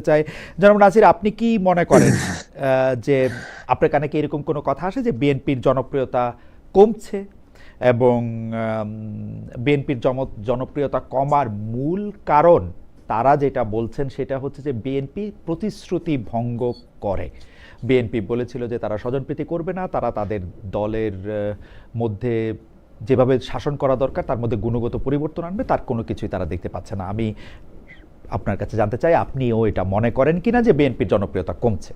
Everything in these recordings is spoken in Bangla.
চাই। জনাব নাসির, আপনি কি মনে করেন যে আপনার কানে কি এরকম কোনো কথা আসে যে বিএনপির জনপ্রিয়তা কমছে এবং বিএনপির জনপ্রিয়তা কমার মূল কারণ তারা যেটা বলছেন সেটা হচ্ছে যে বিএনপি প্রতিশ্রুতি ভঙ্গ করে। বিএনপি বলেছিল যে তারা স্বজনপ্রীতি করবে না, তারা তাদের দলের মধ্যে যেভাবে শাসন করা দরকার তার মধ্যে গুণগত পরিবর্তন আনবে, তার কোনো কিছুই তারা দেখতে পাচ্ছে না। আমি আপনার কাছে জানতে চাই আপনিও এটা মনে করেন কিনা যে বিএনপির জনপ্রিয়তা কমছে?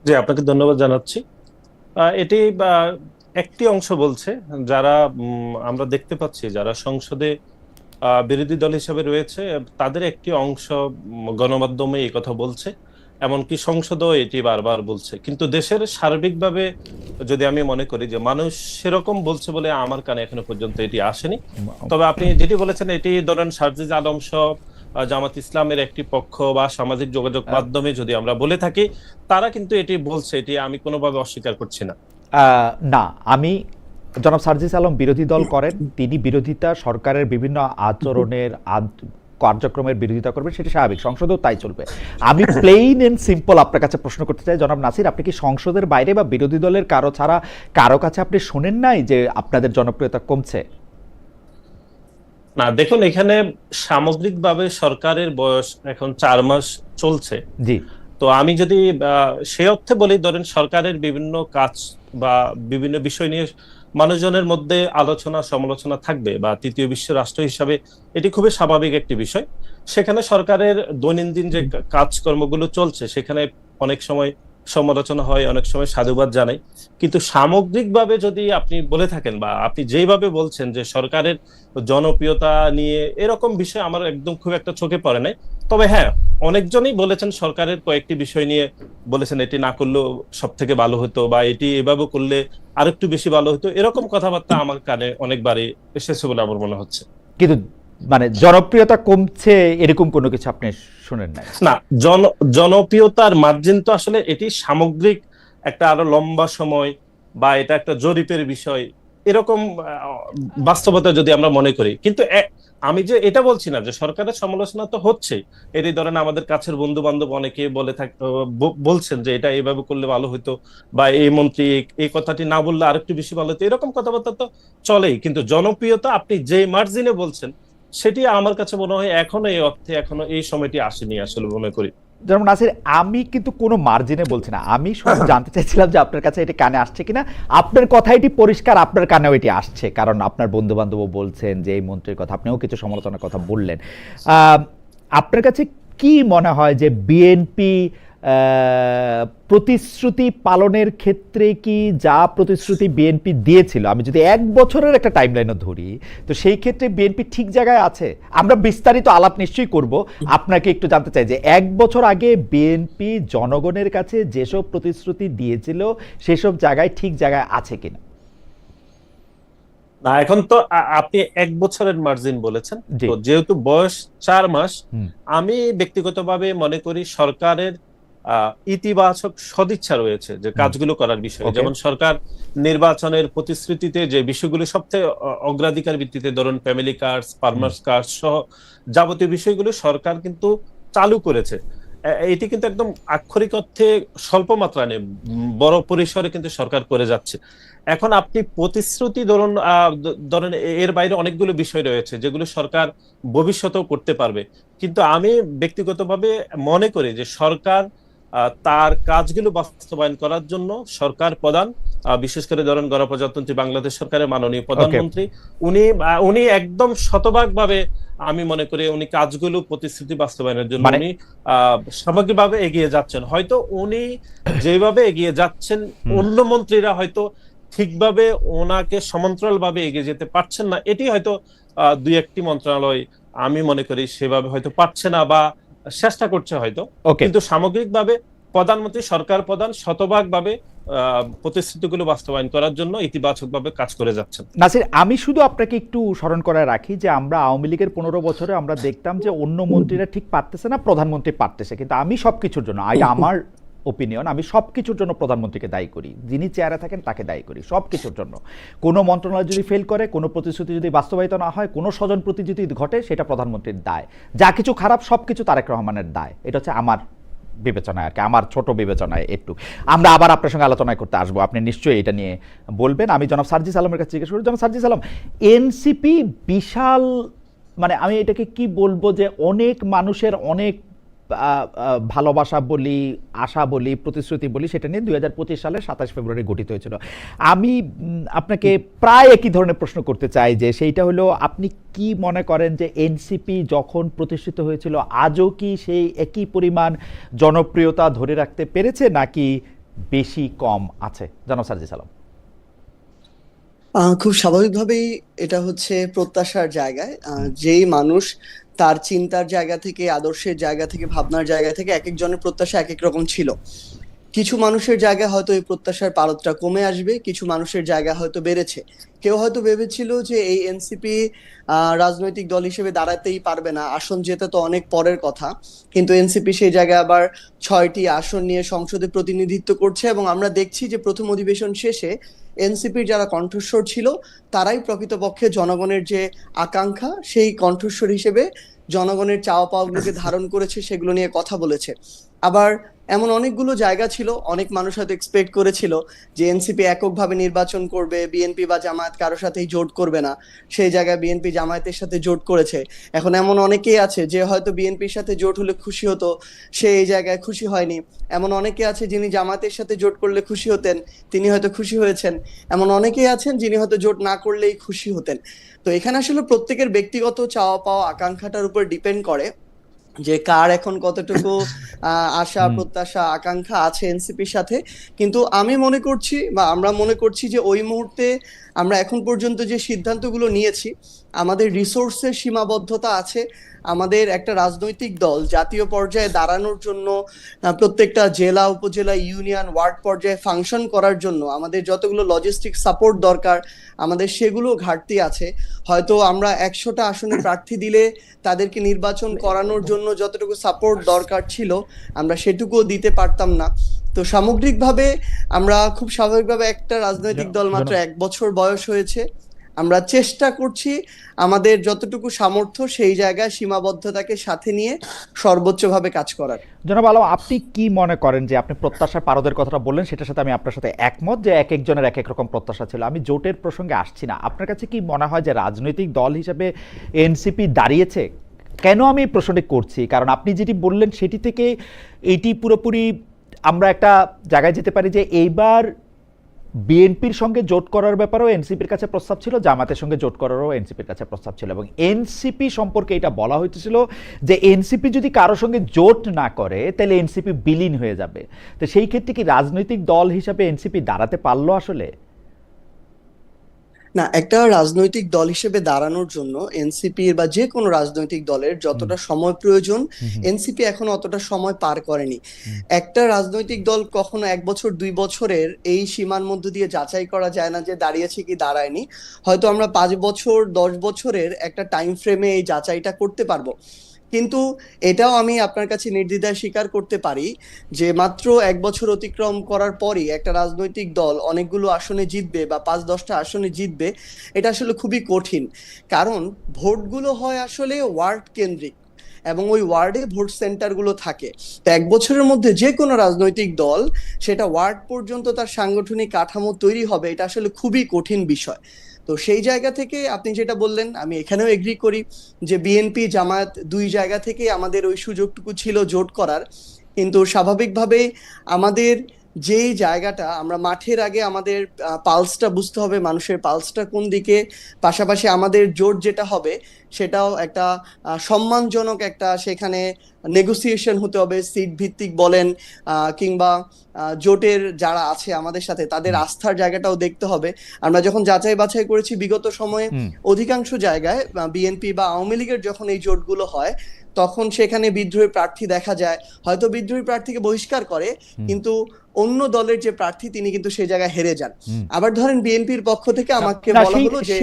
জি, আপনাকে ধন্যবাদ জানাচ্ছি। এটি একটি অংশ বলছে, যারা আমরা দেখতে পাচ্ছি যারা সংসদে বিরোধী দল হিসেবে রয়েছে তাদের একটি অংশ গণমাধ্যমে এই কথা বলছে, এমনকি সংসদও এটি বারবার বলছে। কিন্তু দেশের সার্বিকভাবে যদি আমি মনে করি যে মানুষ সেরকম বলছে বলে আমার কানে এখনো পর্যন্ত এটি আসেনি। তবে আপনি যেটি বলেছেন এটি ধরেন সার্জিস আলম সহ জামাত ইসলামের একটি পক্ষ বা সামাজিক যোগাযোগ মাধ্যমে যদি আমরা বলে থাকি, তারা কিন্তু এটি বলছে, এটি আমি কোনোভাবে অস্বীকার করছি না। না, আমি জনাব সার্জিস আলম বিরোধী দল করেন, তিনি বিরোধিতা সরকারের বিভিন্ন আচরণের কার্যক্রমের বিরোধিতা করবেন, সেটা স্বাভাবিক, সংসদেও তাই চলবে। আমি প্লেইন এন্ড সিম্পল আপনার কাছে প্রশ্ন করতে চাই জনাব নাসির, আপনি কি সংসদের বাইরে বা বিরোধী দলের কারো ছাড়া কারো কাছে আপনি শোনেন নাই যে আপনাদের জনপ্রিয়তা কমছে? না, দেখুন, এখানে সামগ্রিকভাবে সরকারের বয়স এখন 4 মাস চলছে। জি, তো আমি যদি সে অর্থে বলি, ধরেন সরকারের বিভিন্ন কাজ বা বিভিন্ন বিষয় নিয়ে মানুষজনের মধ্যে আলোচনা সমালোচনা থাকবে, বা তৃতীয় বিশ্ব রাষ্ট্র হিসাবে এটি খুবই স্বাভাবিক একটি বিষয়। সেখানে সরকারের দৈনন্দিন যে কাজকর্মগুলো চলছে সেখানে অনেক সময় সমালোচনা হয়, অনেক সময় সাধুবাদ জানাই। কিন্তু সামগ্রিকভাবে যদি আপনি বলে থাকেন বা আপনি যেভাবে বলছেন যে সরকারের জনপ্রিয়তা নিয়ে, এরকম বিষয় আমার একদম খুব একটা চোখে পড়ে নাই। তবে হ্যাঁ, অনেকজনই বলেছেন সরকারের কয়েকটি বিষয় নিয়ে, বলেছেন এটি না করলেও সব থেকে ভালো হতো, বা এটি এভাবে করলে আরেকটু বেশি ভালো হতো, এরকম কথাবার্তা আমার কানে অনেকবারই এসেছে বলে আমার মনে হচ্ছে। কিন্তু মানে জনপ্রিয়তা কমছে এরকম কোনো কিছু আপনি শুনেন নাই? না, জনপ্রিয়তার মার্জিন তো আসলে এটি সামগ্রিক একটা আরো লম্বা সময়, বা এটা একটা জরিপের বিষয়, এরকম বাস্তবতা যদি আমরা মনে করি। কিন্তু আমি যে এটা বলছি না যে সরকারের সমালোচনা তো হচ্ছেই। এটি ধরেন আমাদের কাছের বন্ধু বান্ধব অনেকে বলছেন যে এটা এইভাবে করলে ভালো হতো, বা এই মন্ত্রী এই কথাটি না বললে আরেকটু বেশি ভালো হতো, এরকম কথাবার্তা তো চলেই। কিন্তু জনপ্রিয়তা আপনি যে মার্জিনে বলছেন সেটি আমার কাছে মনে হয় এখনো এই অর্থে, এখনো এই সময়টি আসেনি আসলে মনে করি। জনাব নাসির, আমি কিন্তু কোনো মার্জিনে বলছি না, আমি শুধু জানতে চাইছিলাম যে আপনার কাছে এটি কানে আসছে কিনা। আপনার কথা এটি পরিষ্কার, আপনার কানেও এটি আসছে, কারণ আপনার বন্ধু বান্ধবও বলছেন যে এই মন্ত্রীর কথা, আপনিও কিছু সমালোচনার কথা বললেন। আপনার কাছে কি মনে হয় যে বিএনপি প্রতিশ্রুতি পালনের ক্ষেত্রে কি যা প্রতিশ্রুতি বিএনপি দিয়েছিল, আমি যদি 1 বছরের একটা টাইমলাইনও ধরি, তো সেই ক্ষেত্রে বিএনপি ঠিক জায়গায় আছে? আমরা বিস্তারিত আলাপ নিশ্চয়ই করব। আপনাকে একটু জানতে চাই যে 1 বছর আগে বিএনপি জনগণের কাছে যেসব প্রতিশ্রুতি দিয়েছিল সেসব জায়গায় ঠিক জায়গায় আছে কিনা? না, এখন তো আপনি 1 বছরের মার্জিন বলেছেন, জি, তো যেহেতু বয়স 4 মাস, হুম, আমি ব্যক্তিগতভাবে মনে করি সরকারের ইতিবাচক সদিচ্ছা রয়েছে যে হুম, কাজগুলো করার বিষয়ে। ওকে, যেমন সরকার নির্বাচনের প্রতিশ্রুতিতে যে বিষয়গুলো সবচেয়ে অগ্রাধিকার ভিত্তিতে, ধরুন ফ্যামিলি কার্ড, হুম, ফার্মার্স কার্ড সহ যাবতীয় বিষয়গুলো সরকার কিন্তু চালু করেছে। এটি কিন্তু একদম আক্ষরিক অর্থে স্বল্প মাত্রা নেই, বড় পরিসরে কিন্তু সরকার করে যাচ্ছে। এখন আপনি প্রতিশ্রুতি ধরুন, ধরেন এর বাইরে অনেকগুলো বিষয় রয়েছে যেগুলো সরকার ভবিষ্যতেও করতে পারবে। কিন্তু আমি ব্যক্তিগতভাবে মনে করি যে সরকার তার কাজগুলো বাস্তবায়ন করার জন্য সরকার প্রধান, বিশেষ করে ধরেন গণপ্রজাতন্ত্রী বাংলাদেশ সরকারের মাননীয় ওকে, প্রধানমন্ত্রী, উনি একদম শতভাগ ভাবে, আমি মনে করি উনি কাজগুলো প্রতিশ্রুতি বাস্তবায়নের জন্য মানে উনি সামগ্রিকভাবে এগিয়ে যাচ্ছেন। হয়তো উনি যেভাবে এগিয়ে যাচ্ছেন, হুম, অন্য মন্ত্রীরা হয়তো ঠিকভাবে ওনাকে সমান্তরাল ভাবে এগিয়ে যেতে পারছেন না। এটি হয়তো দুই একটি মন্ত্রণালয় আমি মনে করি সেভাবে হয়তো পারছে না, বা চেষ্টা করছে হয়তো। ওকে। কিন্তু সামগ্রিকভাবে প্রধানমন্ত্রী, সরকার প্রধান শতভাগ ভাবে প্রতিশ্রুতিগুলো বাস্তবায়ন করার জন্য ইতিবাচকভাবে কাজ করে যাচ্ছেন। নাসির, আমি শুধু আপনাকে একটু স্মরণ করে রাখি যে আমরা আওয়ামী লীগের 15 বছরে আমরা দেখতাম যে অন্য মন্ত্রীরা ঠিক পারতেছে না, প্রধানমন্ত্রী পারতেছে, কিন্তু আমি সবকিছুর জন্য, এটা আমার ওপিনিয়ন, আমি সব কিছুর জন্য প্রধানমন্ত্রীকে দায়ী করি, যিনি চেয়ারে থাকেন তাকে দায়ী করি সব কিছুর জন্য। কোনো মন্ত্রণালয় যদি ফেল করে, কোনো প্রতিশ্রুতি যদি বাস্তবায়িত না হয়, কোনো স্বজনপ্রীতি যদি ঘটে, সেটা প্রধানমন্ত্রীর দায়। যা কিছু খারাপ সব কিছু তারেক রহমানের দায়। এটা হচ্ছে আমার বিবেচনায় আর কি, আমার ছোট বিবেচনায় একটু। আমরা আবার আপনার সঙ্গে আলোচনায় করতে আসবো, আপনি নিশ্চয়ই এটা নিয়ে বলবেন। আমি জনাব সার্জিস আলমের কাছে জিজ্ঞেস করি। জনাব সার্জিস আলম, এনসিপি বিশাল, মানে আমি এটাকে কি বলবো, যে অনেক মানুষের অনেক ভালোবাসা বলি, আশা বলি, প্রতিশ্রুতি বলি, সেটা নিয়ে 2025 সালের 27 ফেব্রুয়ারি গঠিত হয়েছিল। আমি আপনাকে প্রায় একই ধরনের প্রশ্ন করতে চাই, যে সেইটা হলো, আপনি কি মনে করেন যে এনসিপি যখন প্রতিষ্ঠিত হয়েছিল আজও কি সেই একই পরিমাণ জনপ্রিয়তা ধরে রাখতে পেরেছে, নাকি বেশি কম আছে? জনাব সার্জিস আলম। খুব স্বাভাবিকভাবেই এটা হচ্ছে প্রত্যাশার জায়গায়। যেই মানুষ তার চিন্তার জায়গা থেকে, আদর্শের জায়গা থেকে, ভাবনার জায়গা থেকে এক একজনের প্রত্যাশা এক এক রকম ছিল। কিছু মানুষের জায়গায় হয়তো এই প্রত্যাশার পারদটা কমে আসবে, কিছু মানুষের জায়গা হয়তো বেড়েছে। কেউ হয়তো ভেবেছিল যে এই এনসিপি রাজনৈতিক দল হিসেবে দাঁড়াতেই পারবে না, আসন জেতা তো অনেক পরের কথা, কিন্তু এনসিপি সেই জায়গায় আবার 6টি আসন নিয়ে সংসদে প্রতিনিধিত্ব করছে। এবং আমরা দেখছি যে প্রথম অধিবেশন শেষে এনসিপির যারা কণ্ঠস্বর ছিল তারাই প্রকৃতপক্ষে জনগণের যে আকাঙ্ক্ষা, সেই কণ্ঠস্বর হিসেবে জনগণের চাওয়া পাওয়াগুলোকে ধারণ করেছে, সেগুলো নিয়ে কথা বলেছে। আবার এমন অনেকগুলো জায়গা ছিল, অনেক মানুষ হয়তো এক্সপেক্ট করেছিল যে এনসিপি এককভাবে নির্বাচন করবে, বিএনপি বা জামায়াত কারো সাথেই জোট করবে না। সেই জায়গায় বিএনপি জামায়াতের সাথে জোট করেছে। এখন এমন অনেকেই আছে যে হয়তো বিএনপির সাথে জোট হলে খুশি হতো, সে এই জায়গায় খুশি হয়নি। এমন অনেকে আছে যিনি জামায়াতের সাথে জোট করলে খুশি হতেন, তিনি হয়তো খুশি হয়েছেন। এমন অনেকেই আছেন যিনি হয়তো জোট না করলেই খুশি হতেন। তো এখানে আসলে প্রত্যেকের ব্যক্তিগত চাওয়া পাওয়া, আকাঙ্ক্ষাটার উপর ডিপেন্ড করে যে কার এখন কতটুকু আশা, প্রত্যাশা, আকাঙ্ক্ষা আছে এনসিপির সাথে। কিন্তু আমি মনে করছি, বা আমরা মনে করছি, যে ওই মুহূর্তে আমরা এখন পর্যন্ত যে সিদ্ধান্তগুলো নিয়েছি, আমাদের রিসোর্সের সীমাবদ্ধতা আছে। আমাদের একটা রাজনৈতিক দল জাতীয় পর্যায়ে দাঁড়ানোর জন্য, প্রত্যেকটা জেলা, উপজেলা, ইউনিয়ন, ওয়ার্ড পর্যায়ে ফাংশন করার জন্য আমাদের যতগুলো লজিস্টিক সাপোর্ট দরকার, আমাদের সেগুলো ঘাটতি আছে। হয়তো আমরা 100টা আসনে প্রার্থী দিলে তাদেরকে নির্বাচন করানোর জন্য যতটুকু সাপোর্ট দরকার ছিল আমরা সেটুকুও দিতে পারতাম না। তো সামগ্রিকভাবে আমরা খুব স্বাভাবিকভাবে, একটা রাজনৈতিক দল মাত্র 1 বছর বয়স হয়েছে, আমরা চেষ্টা করছি আমাদের যতটুকু সামর্থ্য সেই জায়গায় সীমাবদ্ধতাকে সাথে নিয়ে সর্বোচ্চভাবে কাজ করার। জনাব আলম, আপনি কি মনে করেন, যে আপনি প্রত্যাশার পারদের কথাটা বললেন, সেটার সাথে আমি আপনার সাথে একমত যে এক একজনের এক এক রকম প্রত্যাশা ছিল। আমি জোটের প্রসঙ্গে আসছি না। আপনার কাছে কি মনে হয় যে রাজনৈতিক দল হিসেবে এনসিপি দাঁড়িয়েছে? কেন আমি এই প্রশ্নটি করছি, কারণ আপনি যেটি বললেন সেটি থেকে এটি পুরোপুরি আমরা একটা জায়গায় যেতে পারি যে এইবার বিএনপির সঙ্গে জোট করার ব্যাপারেও এনসিপির কাছে প্রস্তাব ছিল, জামাতের সঙ্গে জোট করারও এনসিপির কাছে প্রস্তাব ছিল, এবং এনসিপি সম্পর্কে এটা বলা হইতেছিল যে এনসিপি যদি কারো সঙ্গে জোট না করে তাহলে এনসিপি বিলীন হয়ে যাবে। তো সেই ক্ষেত্রে কি রাজনৈতিক দল হিসাবে এনসিপি দাঁড়াতে পারলো আসলে? না, একটা রাজনৈতিক দল হিসেবে দাঁড়ানোর জন্য এনসিপির বা যে কোনো রাজনৈতিক দলের যতটা সময় প্রয়োজন, এনসিপি এখন অতটা সময় পার করেনি। একটা রাজনৈতিক দল কখনো 1 বছর 2 বছরের এই সীমার মধ্য দিয়ে যাচাই করা যায় না যে দাঁড়িয়েছে কি দাঁড়ায়নি। হয়তো আমরা 5 বছর 10 বছরের একটা টাইম ফ্রেমে এই যাচাইটা করতে পারবো। কিন্তু এটাও আমি আপনার কাছে নির্দ্বিধায় স্বীকার করতে পারি যে মাত্র 1 বছর অতিক্রম করার পরই একটা রাজনৈতিক দল অনেকগুলো আসনে জিতবে বা 5-10টা আসনে জিতবে, এটা আসলে খুবই কঠিন। কারণ ভোটগুলো হয় আসলে ওয়ার্ড কেন্দ্রিক, এবং ওই ওয়ার্ডে ভোট সেন্টারগুলো থাকে। তো 1 বছরের মধ্যে যে কোনো রাজনৈতিক দল সেটা ওয়ার্ড পর্যন্ত তার সাংগঠনিক কাঠামো তৈরি হবে, এটা আসলে খুবই কঠিন বিষয়। তো সেই জায়গা থেকে আপনি যেটা বললেন, আমি এখানেও এগ্রি করি যে বিএনপি জামায়াত দুই জায়গা থেকে আমাদের ওই সুযোগটুকু ছিল জোট করার। কিন্তু স্বাভাবিকভাবেই আমাদের যেই জায়গাটা, আমরা মাঠের আগে আমাদের পালসটা বুঝতে হবে, মানুষের পালসটা কোন দিকে। পাশাপাশি আমাদের জোট যেটা হবে সেটাও একটা সম্মানজনক একটা, সেখানে নেগোসিয়েশন হতে হবে, সিট ভিত্তিক বলেন, কিংবা জোটের যারা আছে আমাদের সাথে তাদের আস্থার জায়গাটাও দেখতে হবে। আমরা যখন যাচাই বাছাই করেছি বিগত সময়ে, অধিকাংশ জায়গায় বিএনপি বা আওয়ামী লীগের যখন এই জোটগুলো হয় তখন সেখানে বিদ্রোহী প্রার্থী দেখা যায়। হয়তো বিদ্রোহী প্রার্থীকে বহিষ্কার করে, কিন্তু অন্য দলের যে প্রার্থী তিনি কিন্তু সেই জায়গায় হেরে যান। আবার ধরেন বিএনপির পক্ষ থেকে আমাকে বলা হলো যে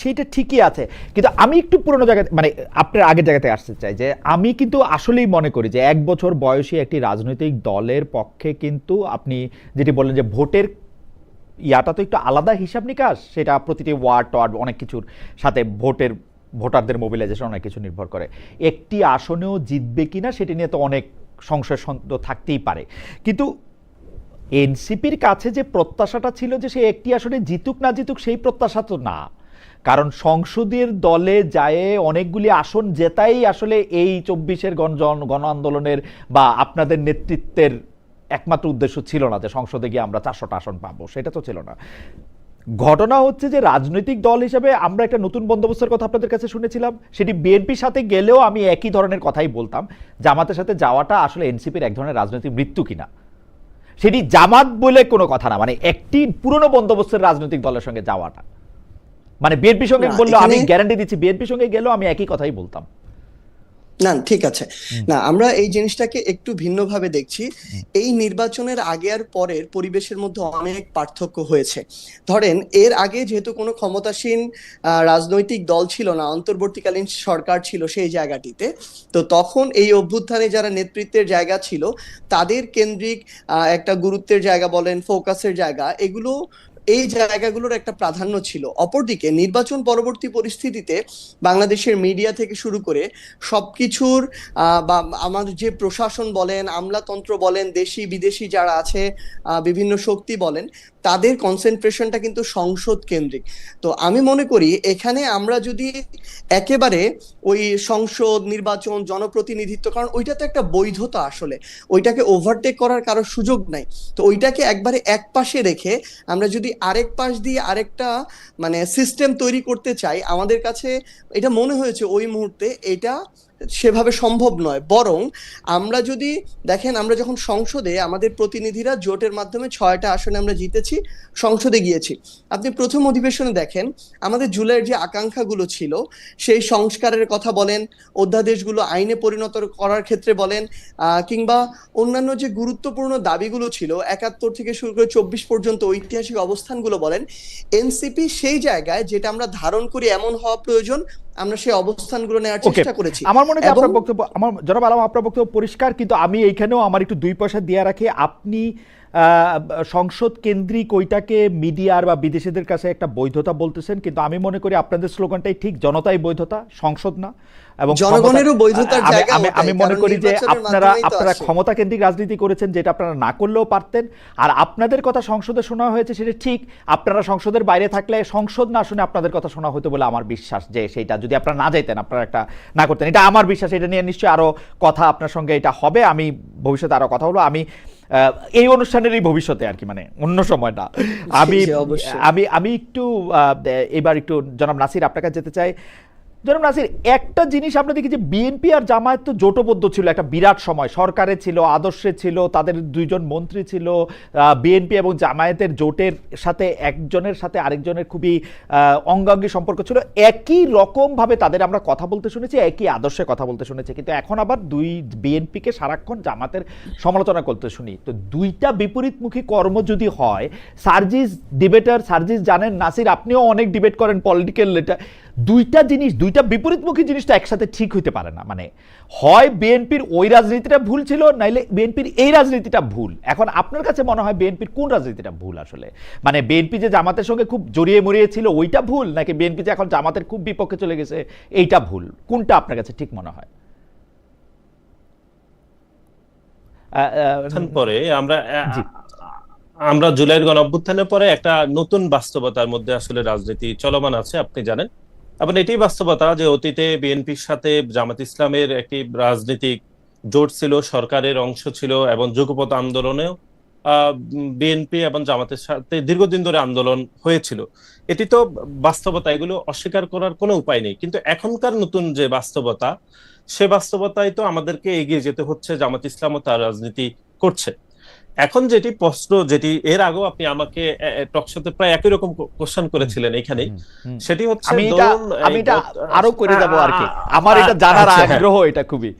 সেইটা ঠিকই আছে, কিন্তু আমি একটু পুরনো জায়গা মানে আপনার আগের জায়গাতে আসতে চাই যে আমি কিন্তু আসলেই মনে করি যে 1 বছর বয়সী একটি রাজনৈতিক দলের পক্ষে কিন্তু আপনি যেটি বললেন যে ভোটের ইয়াটা তো একটু আলাদা হিসাব নিকাশ, সেটা প্রতিটি ওয়ার্ড অনেক কিছুর সাথে ভোটারদের মোবিলাইজেশন অনেক কিছু নির্ভর করে। একটি আসনেও জিতবে কিনা সেটি নিয়ে তো অনেক সংশয় সন্দেহ থাকতেই পারে, কিন্তু এনসিপির কাছে যে প্রত্যাশাটা ছিল যে সে একটি আসনে জিতুক না জিতুক সেই প্রত্যাশা তো না, কারণ সংসদের দলে যায় অনেকগুলি আসন জেতাই আসলে এই 24-এর গণ আন্দোলনের বা আপনাদের নেতৃত্বের একমাত্র উদ্দেশ্য ছিল না যে সংসদে গিয়ে আমরা 400টা আসন পাবো, সেটা তো ছিল না। ঘটনা হচ্ছে যে রাজনৈতিক দল হিসেবে আমরা একটা নতুন বন্দোবস্তের কথা আপনাদের কাছে শুনেছিলাম, সেটি বিএনপির সাথে গেলেও আমি একই ধরনের কথাই বলতাম, জামাতের সাথে যাওয়াটা আসলে এনসিপির এক ধরনের রাজনৈতিক মৃত্যু কিনা। সেটি জামাত বলে কোনো কথা না, মানে একটি পুরনো বন্দোবস্তের রাজনৈতিক দলের সঙ্গে যাওয়াটা, মানে বিএনপির সঙ্গে বললো আমি গ্যারান্টি দিচ্ছি বিএনপির সঙ্গে গেলেও আমি একই কথাই বলতাম। না ঠিক আছে, না আমরা এই জিনিসটাকে একটু ভিন্নভাবে দেখছি। এই নির্বাচনের আগে আর পরের পরিবেশের মধ্যে অনেক পার্থক্য হয়েছে। ধরেন এর আগে যেহেতু কোনো ক্ষমতাসীন রাজনৈতিক দল ছিল না, অন্তর্বর্তীকালীন সরকার ছিল সেই জায়গাটিতে, তো তখন এই অভ্যুত্থানে যারা নেতৃত্বের জায়গা ছিল তাদের কেন্দ্রিক একটা গুরুত্বের জায়গা বলেন, ফোকাসের জায়গা, এগুলো এই জায়গাগুলোর একটা প্রাধান্য ছিল। অপরদিকে নির্বাচন পরবর্তী পরিস্থিতিতে বাংলাদেশের মিডিয়া থেকে শুরু করে সবকিছুর বা আমাদের যে প্রশাসন বলেন, আমলাতন্ত্র বলেন, দেশি বিদেশি যারা আছে, বিভিন্ন শক্তি বলেন, তাদের কনসেন্ট্রেশনটা কিন্তু সংসদ কেন্দ্রিক। তো আমি মনে করি এখানে আমরা যদি একেবারে ওই সংসদ নির্বাচন জনপ্রতিনিধিত্ব, কারণ ওইটা তো একটা বৈধতা, আসলে ওইটাকে ওভারটেক করার কারো সুযোগ নাই, তো ওইটাকে একবারে এক পাশে রেখে আমরা যদি আরেক পাশ দিয়ে আরেকটা মানে সিস্টেম তৈরি করতে চাই, আমাদের কাছে এটা মনে হয়েছে ওই মুহূর্তে এটা সেভাবে সম্ভব নয়। বরং আমরা যদি দেখেন, আমরা যখন সংসদে আমাদের প্রতিনিধিরা জোটের মাধ্যমে 6টা আসনে আমরা জিতেছি, সংসদে গিয়েছি, আপনি প্রথম অধিবেশনে দেখেন আমাদের জুলাইয়ের যে আকাঙ্ক্ষাগুলো ছিল সেই সংস্কারের কথা বলেন, অধ্যাদেশগুলো আইনে পরিণত করার ক্ষেত্রে বলেন, কিংবা অন্যান্য যে গুরুত্বপূর্ণ দাবিগুলো ছিল 71 থেকে শুরু করে 24 পর্যন্ত ঐতিহাসিক অবস্থানগুলো বলেন, এনসিপি সেই জায়গায় যেটা আমরা ধারণ করি এমন হওয়া প্রয়োজন, আমরা সেই অবস্থানগুলো নেওয়ার চেষ্টা করেছি। আমার মনে হয় আপনার বক্তব্য, আমার জনাব আলম আপনার বক্তব্য পরিষ্কার, কিন্তু আমি এইখানেও আমার একটু 2 পয়সা দিয়ে রাখি। আপনি সংসদ কেন্দ্রিক ওইটাকে মিডিয়ার বা বিদেশিদের কাছে একটা বৈধতা বলতেছেন, কিন্তু আমি মনে করি আপনাদের স্লোগানটাই ঠিক, জনতাই বৈধতা, সংসদ না। এবং জনগণেরও বৈধতার জায়গা আমি মনে করি যে আপনারা ক্ষমতা কেন্দ্রিক রাজনীতি করেছেন, যেটা আপনারা না করলেও পারতেন। আর আপনাদের কথা সংসদে শোনা হয়েছে সেটা ঠিক, আপনারা সংসদের বাইরে থাকলে সংসদ না শুনে আপনাদের কথা শোনা হতো বলে আমার বিশ্বাস, যে সেইটা যদি আপনারা না যেতেন, আপনারা একটা না করতেন, এটা আমার বিশ্বাস। এটা নিয়ে নিশ্চয়ই আরো কথা আপনার সঙ্গে এটা হবে, আমি ভবিষ্যতে আরো কথা বলবো, আমি এই অনুষ্ঠানেরই ভবিষ্যতে আর কি, মানে অন্য সময় না। আমি একটু এবার একটু জনাব নাসির আপনার কাছে যেতে চাই। জনাব নাসির, একটা জিনিস আমরা দেখি যে বিএনপি আর জামায়াত তো জোটবদ্ধ ছিল একটা বিরাট সময়, সরকারে ছিল, আদর্শে ছিল, তাদের 2 জন মন্ত্রী ছিল। বিএনপি এবং জামায়াতের জোটের সাথে একজনের সাথে আরেকজনের খুবই অঙ্গাঙ্গী সম্পর্ক ছিল, একই রকমভাবে তাদের আমরা কথা বলতে শুনেছি, একই আদর্শে কথা বলতে শুনেছি, কিন্তু এখন আবার বিএনপিকে সারাক্ষণ জামাতের সমালোচনা করতে শুনি। তো দুইটা বিপরীতমুখী কর্ম যদি হয়, সার্জিস ডিবেটার, সার্জিস জানেন, নাসির আপনিও অনেক ডিবেট করেন পলিটিক্যাল, এটা দুইটা জিনিস, দুইটা বিপরীতমুখী জিনিস তো একসাথে ঠিক হইতে পারে না। মানে হয় বিএনপির ওই রাজনীতিটা ভুল ছিল, নাইলে বিএনপির এই রাজনীতিটা ভুল। এখন আপনার কাছে মনে হয় বিএনপির কোন রাজনীতিটা ভুল আসলে? মানে বিএনপি যে জামাতের সঙ্গে খুব জড়িয়ে মরিয়ে ছিল ওইটা ভুল, নাকি বিএনপি যে এখন জামাতের খুব বিপক্ষে চলে গেছে এইটা ভুল? কোনটা আপনার কাছে ঠিক মনে হয়? পরে আমরা জুলাইয়ের গণঅভ্যুত্থানের পরে একটা নতুন বাস্তবতার মধ্যে আসলে রাজনীতি চলমান আছে, আপনি জানেন। এবং এটাই বাস্তবতা যে অতীতে বিএনপির সাথে জামাত ইসলামের একটি রাজনৈতিক জোট ছিল, সরকারের অংশ ছিল, এবং যুগপৎ আন্দোলনেও বিএনপি এবং জামাতের সাথে দীর্ঘদিন ধরে আন্দোলন হয়েছিল। এটি তো বাস্তবতা, এগুলো অস্বীকার করার কোনো উপায় নেই। কিন্তু এখনকার নতুন যে বাস্তবতা, সে বাস্তবতায় তো আমাদেরকে এগিয়ে যেতে হচ্ছে, জামাত ইসলামও তার রাজনীতি করছে। এখন যেটি প্রশ্ন, যেটি এর আগেও আপনি আমাকে টকশোতে প্রায় একই রকম কোশ্চেন করেছিলেন এখানে, সেটি হচ্ছে আমি এটা আরো করে দেব আর কি, আমার এটা জানার আগ্রহ, এটা খুবই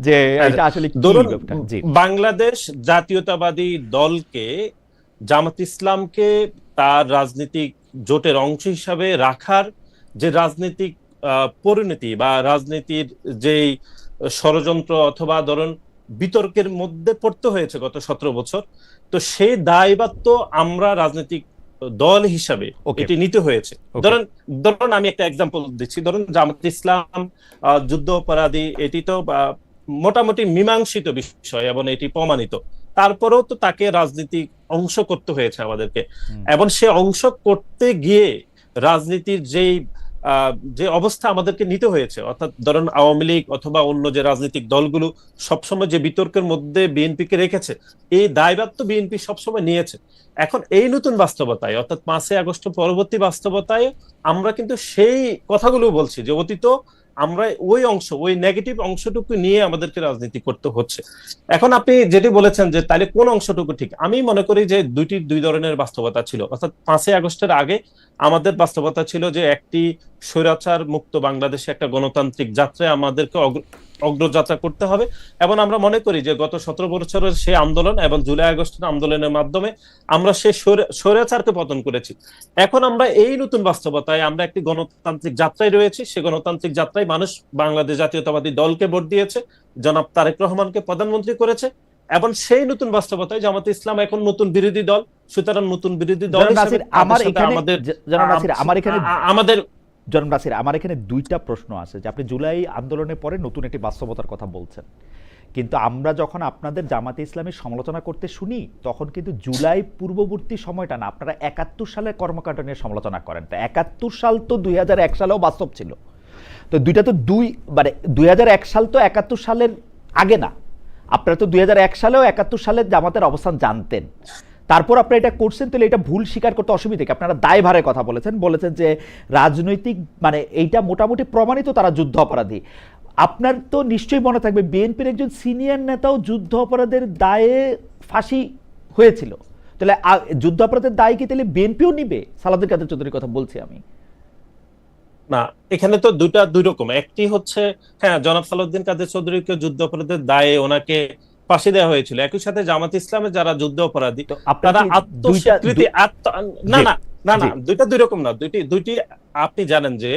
যে এটা আসলে কি ধরুন ব্যাপারটা? জি বাংলাদেশ জাতীয়তাবাদী দলকে জামাত ইসলামকে তার রাজনৈতিক জোটের অংশ হিসাবে রাখার যে রাজনৈতিক পরিণতি বা রাজনীতির যেই ষড়যন্ত্র অথবা ধরুন বিতর্কের মধ্যে পড়তে হয়েছে গত 17 বছর, তো সেই দায়ভার তো আমরা রাজনৈতিক দল হিসাবে ওকে এটি নিতে হয়েছে। ওকে ধরুন ধরুন আমি একটা এক্সাম্পল দিচ্ছি, ধরুন জামাত ইসলাম যুদ্ধ অপরাধী, এটি তো মোটামুটি মীমাংসিত বিষয় এবং এটি প্রমাণিত, তারপরেও তো তাকে রাজনীতিক অংশ করতে হয়েছে আমাদেরকে। এবং সে অংশ করতে গিয়ে রাজনীতির যে অবস্থা আমাদেরকে নিতে হয়েছে, অর্থাৎ ধরেন আওয়ামী লীগ অথবা অন্য যে রাজনৈতিক দলগুলো সবসময় যে বিতর্কের মধ্যে বিএনপিকে রেখেছে, এই দায়ভার তো বিএনপি সবসময় নিয়েছে। এখন এই নতুন বাস্তবতায় অর্থাৎ 5ই আগস্ট পরবর্তী বাস্তবতায় আমরা কিন্তু সেই কথাগুলো বলছি যে অতীত আমরা ওই অংশ, ওই নেগেটিভ অংশটুকু নিয়ে আমাদেরকে রাজনীতি করতে হচ্ছে। এখন আপনি যেটি বলেছেন যে তাহলে কোন অংশটুকু ঠিক, আমি মনে করি যে দুই ধরনের বাস্তবতা ছিল। অর্থাৎ 5ই আগস্টের আগে আমাদের বাস্তবতা ছিল যে একটি স্বৈরাচার মুক্ত বাংলাদেশে একটা গণতান্ত্রিক যাত্রায় আমাদেরকে অগ্রযাত্রা করতে হবে, এবং আমরা মনে করি যে গত 17 বছরের সেই আন্দোলন এবং জুলাই আগস্টের আন্দোলনের মাধ্যমে আমরা সেই স্বৈরাচারকে পতন করেছি। এখন আমরা এই নতুন বাস্তবতায় আমরা একটি গণতান্ত্রিক যাত্রায় রয়েছি। সেই গণতান্ত্রিক যাত্রায় মানুষ বাংলাদেশ জাতীয়তাবাদী দলকে ভোট দিয়েছে, জনাব তারেক রহমানকে প্রধানমন্ত্রী করেছে, এবং সেই নতুন বাস্তবতায় জামাত ইসলাম এখন নতুন বিরোধী দল। সুতরাং নতুন বিরোধী দল হিসেবে আমার এখানে দুইটা প্রশ্ন আছে যে আপনি জুলাই আন্দোলনের পরে নতুন একটি বাস্তবতার কথা বলছেন, কিন্তু আমরা যখন আপনাদের জামাতে ইসলামের সমালোচনা করতে শুনি তখন কিন্তু জুলাই পূর্ববর্তী সময়টা না, আপনারা 71 সালের কর্মকাণ্ড নিয়ে সমালোচনা করেন। তো 71 সাল তো 2001 সালেও বাস্তব ছিল, তো দুইটা তো মানে 2001 সাল তো 71 সালের আগে না, আপনারা তো 2001 সালেও 71 সালের জামাতের অবস্থান জানতেন, তারপর আপনারা এটা করছেন, তাহলে এটা ভুল স্বীকার করতে অসুবিধা কি? আপনারা দায়ভারের কথা বলেছেন যে রাজনৈতিক মানে এইটা মোটামুটি প্রমাণিত তারা যুদ্ধ অপরাধী। আপনার তো নিশ্চয়ই মনে থাকবে বিএনপির একজন সিনিয়র নেতাও যুদ্ধ অপরাধের দায়ে ফাঁসি হয়েছিল, তাহলে যুদ্ধ অপরাধের দায় কি তাহলে বিএনপিও নিবে? সালাউদ্দিন কাদের চৌধুরীর কথা বলছি আমি। না, এখানে তো দুই রকম। একটি হচ্ছে হ্যাঁ, জনাব সালাউদ্দিন কাদের চৌধুরীকে যুদ্ধ অপরাধের দায়ে ওনাকে ফাঁসি দেওয়া হয়েছিল। একই সাথে জামাত ইসলামের যারা যুদ্ধ অপরাধী তারা আত্মস্বীকৃতি না না না না দুইটা দুই রকম না, দুইটি আপনি জানেন যে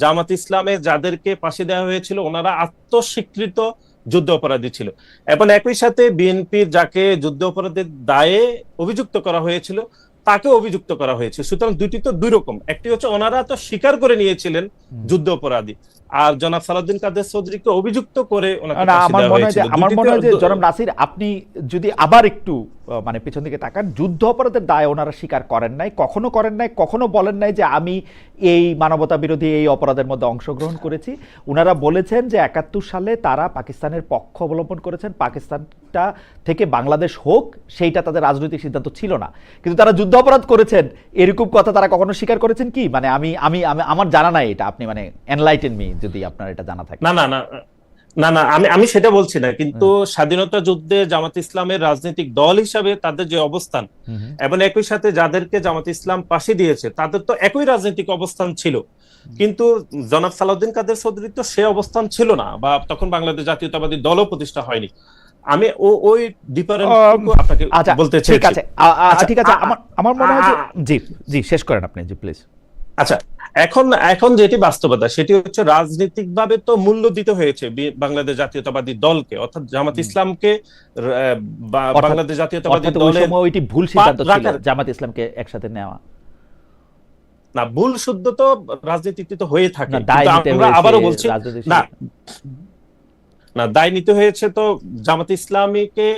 জামাত ইসলামে যাদেরকে ফাঁসি দেওয়া হয়েছিল ওনারা আত্মস্বীকৃত যুদ্ধ অপরাধী ছিল, এবং একই সাথে বিএনপির যাকে যুদ্ধ অপরাধের দায়ে অভিযুক্ত করা হয়েছিল তাকে অভিযুক্ত করা হয়েছে। সুতরাং দুটি তো দুই রকম। একটি হচ্ছে ওনারা তো স্বীকার করে নিয়েছিলেন যুদ্ধ অপরাধী, আর জনাব সালাউদ্দিন কাদের চৌধুরীকে অভিযুক্ত করে ওনাকে ফাঁসি দেওয়া হয়েছিল। আমার মনে হয় যে জনাব নাসির, আপনি যদি আবার একটু মানে পেছন দিকে তাকান, যুদ্ধ অপরাধের দায় ওনারা স্বীকার করেন নাই, কখনো বলেন নাই যে আমি এই মানবতা বিরোধী এই অপরাধের মধ্যে অংশগ্রহণ করেছি। ওনারা বলেছেন যে 71 সালে তারা পাকিস্তানের পক্ষ অবলম্বন করেছেন, পাকিস্তানটা থেকে বাংলাদেশ হোক সেইটা তাদের রাজনৈতিক সিদ্ধান্ত ছিল না, কিন্তু তারা যুদ্ধ অপরাধ করেছেন এরকম কথা তারা কখনো স্বীকার করেছেন কি? মানে আমি আমার জানা নাই এটা, আপনি মানে এনলাইটেন মি যদি আপনার এটা জানা থাকে। না না না না না আমি সেটা বলছি না, কিন্তু স্বাধীনতা যুদ্ধে জামাত ইসলামের রাজনৈতিক দল হিসাবে তাদের যে অবস্থান এবং একই সাথে যাদেরকে জামাত ইসলাম ফাঁসি দিয়েছে তাদের তো একই রাজনৈতিক অবস্থান ছিল, কিন্তু জনাব সালাউদ্দিন কাদের চৌধুরী তো সে অবস্থান ছিল না, বা তখন বাংলাদেশ জাতীয়তাবাদী দলও প্রতিষ্ঠা হয়নি। আমি ওই ডিফারেন্স আপনাকে বলতে চাই। ঠিক আছে, আমার মনে হয় জি জি শেষ করেন আপনি, জি প্লিজ। আচ্ছা, এখন যেটি বাস্তবতা সেটি হচ্ছে রাজনৈতিকভাবে তো মূল্য দিতে হয়েছে বাংলাদেশ জাতীয়তাবাদী দলকে, অর্থাৎ জামাত ইসলামকে বাংলাদেশ জাতীয়তাবাদী দলের ওইটি ভুল সিদ্ধান্ত ছিল জামাত ইসলামকে একসাথে নেওয়া। না, ভুল শুদ্ধ তো রাজনীতিতে তো হয়ে থাকে, আমরা আবারও বলছি না দায় নিতে হয়েছে তো জামাত ইসলামীকে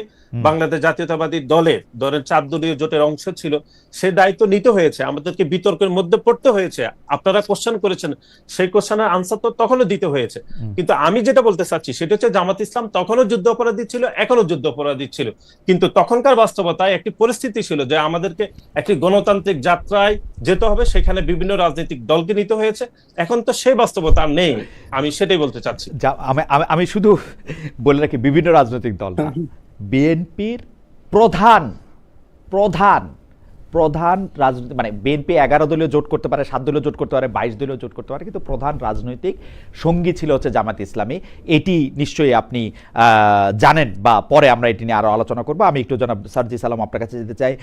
বাংলাদেশ জাতীয়তাবাদী দলের ধরেন 4 দলীয় জোটের অংশ ছিল, সে দায়িত্ব নিতে হয়েছে, আমাদেরকে বিতর্কের মধ্যে পড়তে হয়েছে। আপনারা কোশ্চেন করেছেন, সেই কোশ্চেনের আনসার তো তখনও দিতে হয়েছে, কিন্তু আমি যেটা বলতে চাচ্ছি সেটা হচ্ছে জামাত ইসলাম তখনও যুদ্ধ অপরাধী ছিল, এখনো যুদ্ধ অপরাধী ছিল, কিন্তু তখনকার বাস্তবতায় একটি পরিস্থিতি ছিল যে আমাদেরকে একটি গণতান্ত্রিক যাত্রায় যেতে হবে, সেখানে বিভিন্ন রাজনৈতিক দলকে নিতে হয়েছে। এখন তো সেই বাস্তবতা নেই, আমি সেটাই বলতে চাচ্ছি। আমি শুধু বলে রাখি বিভিন্ন রাজনৈতিক দল, বিএনপির প্রধান প্রধান রাজনৈতিক মানে বিএনপি 11 দলীয় জোট করতে পারে, 7 দলীয় জোট করতে পারে, 22 দলীয় জোট করতে পারে, কিন্তু প্রধান রাজনৈতিক সঙ্গী ছিল হচ্ছে জামাত ইসলামী। এটি নিশ্চয়ই আপনি জানেন, বা পরে আমরা এটি নিয়ে আরো আলোচনা করবো। আমি একটু জনাব সার্জিস আলম আপনার কাছে যেতে চাই।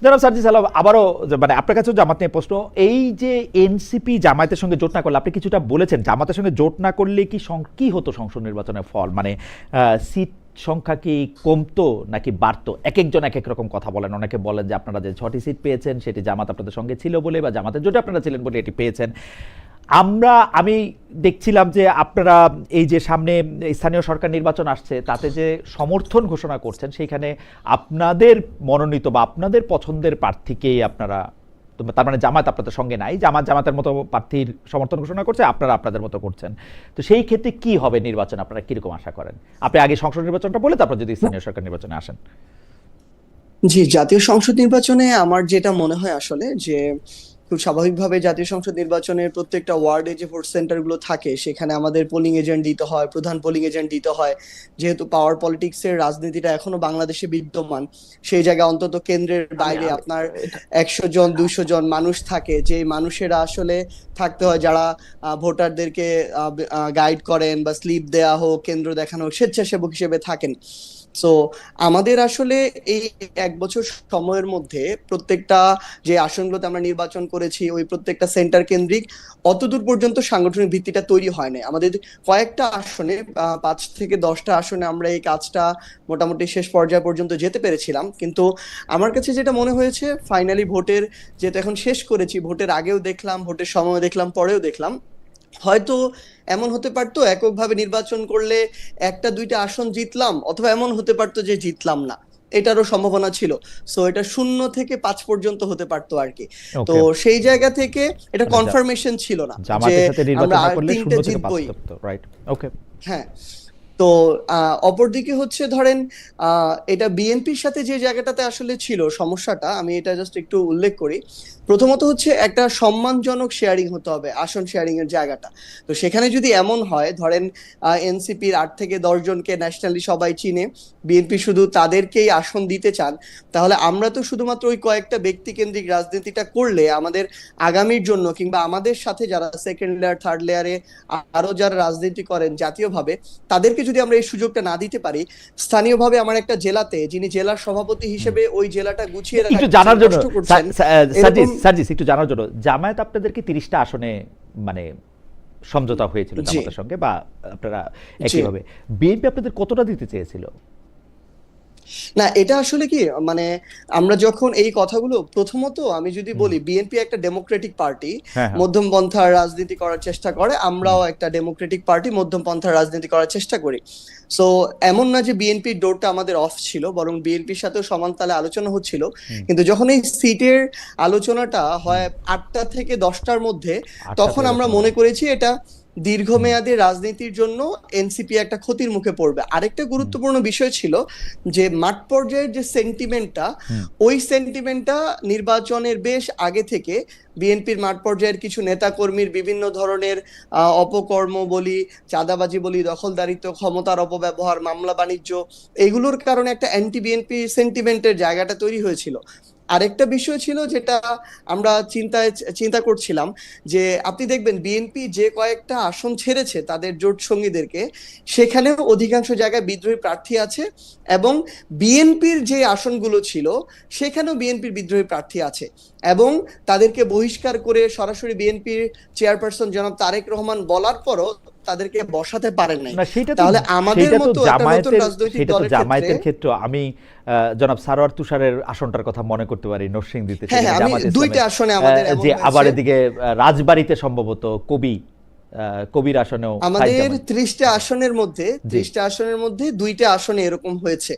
জনাব সার্জিস আলম, আবারও মানে আপনার কাছেও জামাত নিয়ে প্রশ্ন। এই যে এনসিপি জামায়াতের সঙ্গে জোট না করলে, আপনি কিছুটা বলেছেন জামাতের সঙ্গে জোট না করলে কি হতো সংসদ নির্বাচনের ফল, মানে সিট সংখ্যা কি কমতো নাকি বাড়তো? এক একজন এক এক রকম কথা বলেন। অনেকে বলেন যে আপনারা যে 6টি সিট পেয়েছেন সেটি জামাত আপনাদের সঙ্গে ছিল বলে, বা জামাতের জোটে আপনারা ছিলেন বলে এটি পেয়েছেন। আমি দেখছিলাম যে আপনারা এই যে সামনে স্থানীয় সরকার নির্বাচন আসছে, তাতে যে সমর্থন ঘোষণা করছেন, সেইখানে আপনাদের মনোনীত বা আপনাদের পছন্দের প্রার্থীকেই আপনারা, তার মানে জামাত আপনাদের সঙ্গে নাই, জামাতের মতো প্রার্থীর সমর্থন ঘোষণা করছে, আপনারা আপনাদের মতো করছেন। তো সেই ক্ষেত্রে কি হবে নির্বাচন, আপনারা কিরকম আশা করেন? আপনি আগে সংসদ নির্বাচনটা বলে তারপর যদি স্থানীয় সরকার নির্বাচনে আসেন। জি, জাতীয় সংসদ নির্বাচনে আমার যেটা মনে হয় আসলে যে খুব স্বাভাবিকভাবে জাতীয় সংসদ নির্বাচনের প্রত্যেকটা ওয়ার্ডে যে ভোট সেন্টারগুলো থাকে সেখানে আমাদের পোলিং এজেন্ট দিতে হয়, প্রধান পোলিং এজেন্ট দিতে হয়। যেহেতু পাওয়ার পলিটিক্সের রাজনীতিটা এখনো বাংলাদেশে বিদ্যমান, সেই জায়গায় অন্তত কেন্দ্রের বাইরে আপনার 100 জন 200 জন মানুষ থাকে, যে মানুষেরা আসলে থাকতে হয়, যারা ভোটারদেরকে গাইড করেন বা স্লিপ দেয়া হোক, কেন্দ্র দেখানো হোক, স্বেচ্ছাসেবক হিসেবে থাকেন। সো আমাদের আসলে এই 1 বছর সময়ের মধ্যে প্রত্যেকটা যে আসনগুলোতে আমরা নির্বাচন করেছি, ওই প্রত্যেকটা সেন্টার কেন্দ্রিক অতদূর পর্যন্ত সাংগঠনিক ভিত্তিটা তৈরি হয় না। আমাদের কয়েকটা আসনে 5 থেকে 10টা আসনে আমরা এই কাজটা মোটামুটি শেষ পর্যায় পর্যন্ত যেতে পেরেছিলাম। কিন্তু আমার কাছে যেটা মনে হয়েছে, ফাইনালি ভোটের যেহেতু এখন শেষ করেছি, ভোটের আগেও দেখলাম, ভোটের সময় দেখলাম, পরেও দেখলাম, হয়তো এমন হতে পারতো এককভাবে নির্বাচন করলে 1টা 2টা আসন জিতলাম, অথবা এমন হতে পারতো যে জিতলাম না, এটারও সম্ভাবনা ছিল। সো এটা 0 থেকে 5 পর্যন্ত হতে পারতো আর কি। তো সেই জায়গা থেকে এটা কনফার্মেশন ছিল না যে জামাতের সাথে নির্বাচন না করলে 3টে 0 থেকে 5 জিতবই। করতে, রাইট? ওকে, হ্যাঁ। তো অপরদিকে হচ্ছে ধরেন এটা বিএনপির সাথে যে জায়গাটাতে আসলে ছিল সমস্যাটা, আমি এটা জাস্ট একটু উল্লেখ করি। প্রথমত হচ্ছে একটা সম্মানজনক শেয়ারিং হতে হবে, আসন শেয়ারিং এর জায়গাটা। তো সেখানে যদি এমন হয়, ধরেন এনসিপির 8 থেকে 10 জনকে ন্যাশনালি সবাই চিনে, বিএনপি শুধু তাদেরকেই আসন দিতে চান, তাহলে আমরা তো শুধুমাত্র ওই কয়েকটা ব্যক্তি কেন্দ্রিক রাজনীতিটা করলে আমাদের আগামীর জন্য, কিংবা আমাদের সাথে যারা সেকেন্ড লেয়ার থার্ড লেয়ারে আরো যারা রাজনীতি করেন জাতীয়ভাবে, তাদেরকে যদি আমরা এই সুযোগটা না দিতে পারি, স্থানীয়ভাবে আমার একটা জেলাতে যিনি জেলার সভাপতি হিসেবে ওই জেলাটা গুছিয়ে একটু জানার জন্য সার্জিস, একটু জানার জন্য, জামায়াত আপনাদেরকে 30টা আসনে মানে সমঝোতা হয়েছিল জামাতের সঙ্গে, বা আপনারা একইভাবে, বিএনপি আপনাদের কতটা দিতে চেয়েছিল? না, এটা আসলে কি, মানে আমরা যখন এই কথাগুলো, প্রথমত আমি যদি বলি, বিএনপি একটা ডেমোক্রেটিক পার্টি, মধ্যম পন্থার রাজনীতি করার চেষ্টা করে, আমরাও একটা ডেমোক্রেটিক পার্টি, মধ্যম পন্থার রাজনীতি করার চেষ্টা করি। সো এমন না যে বিএনপির ডোরটা আমাদের অফ ছিল, বরং বিএনপির সাথেও সমান তালে আলোচনা হচ্ছিল। কিন্তু যখন এই সিটের আলোচনাটা হয় 8টা থেকে 10টার মধ্যে, তখন আমরা মনে করেছি এটা দীর্ঘমেয়াদী রাজনীতির জন্য এনসিপি একটা ক্ষতির মুখে পড়বে। আরেকটা গুরুত্বপূর্ণ বিষয় ছিল যে মাঠ পর্যায়ের যে সেন্টিমেন্টটা, ওই সেন্টিমেন্টটা নির্বাচনের বেশ আগে থেকে বিএনপির মাঠ পর্যায়ের কিছু নেতা কর্মীর বিভিন্ন ধরনের অপকর্ম বলি, চাঁদাবাজি বলি, দখলদারিত্ব, ক্ষমতার অপব্যবহার, মামলা বাণিজ্য, এগুলোর কারণে একটা অ্যান্টি বিএনপি সেন্টিমেন্টের জায়গাটা তৈরি হয়েছিল। আরেকটা বিষয় ছিল যেটা আমরা চিন্তা করছিলাম, যে আপনি দেখবেন বিএনপি যে কয়েকটা আসন ছেড়েছে তাদের জোট সঙ্গীদেরকে, সেখানেও অধিকাংশ জায়গায় বিদ্রোহী প্রার্থী আছে, এবং বিএনপির যে আসনগুলো ছিল সেখানেও বিএনপির বিদ্রোহী প্রার্থী আছে, এবং তাদেরকে বহিষ্কার করে সরাসরি বিএনপির চেয়ারপারসন জনাব তারেক রহমান বলার পরও তাদেরকে বসাতে পারেন নাই। তাহলে আমাদের মতো একটা নতুন রাজনৈতিক দলের জামায়াতের ক্ষেত্রে আমি জনাব সারোয়ার তুষারের আসনটার কথা মনে করতে পারি, নরসিংদীতে, জামায়াত 2টা আসনে আমাদের যে আবার এদিকে রাজবাড়ীতে সম্ভবত কবির আসনেও আমাদের 30টা আসনের মধ্যে 2টা আসনে এরকম হয়েছে।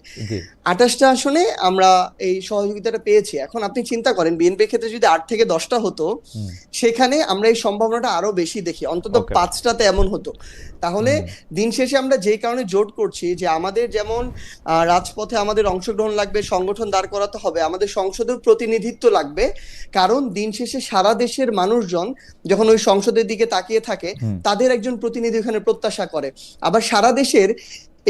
28টা আসনে আমরা এই সহযোগিতাটা পেয়েছি। এখন আপনি চিন্তা করেন, বিএনপির ক্ষেত্রে যদি 8 থেকে 10টা হতো, সেখানে আমরা এই সম্ভাবনাটা আরো বেশি দেখি, অন্তত 5টাতে এমন হতো। তাহলে দিন শেষে আমরা যে কারণে জোট করছি, যে আমাদের যেমন রাজপথে আমাদের অংশগ্রহণ লাগবে, সংগঠন দাঁড় করাতে হবে, আমাদের সংসদের প্রতিনিধিত্ব লাগবে, কারণ দিন শেষে সারা দেশের মানুষজন যখন ওই সংসদের দিকে তাকিয়ে থাকে, তাদের একজন প্রতিনিধি ওখানে প্রত্যাশা করে। আবার সারা দেশের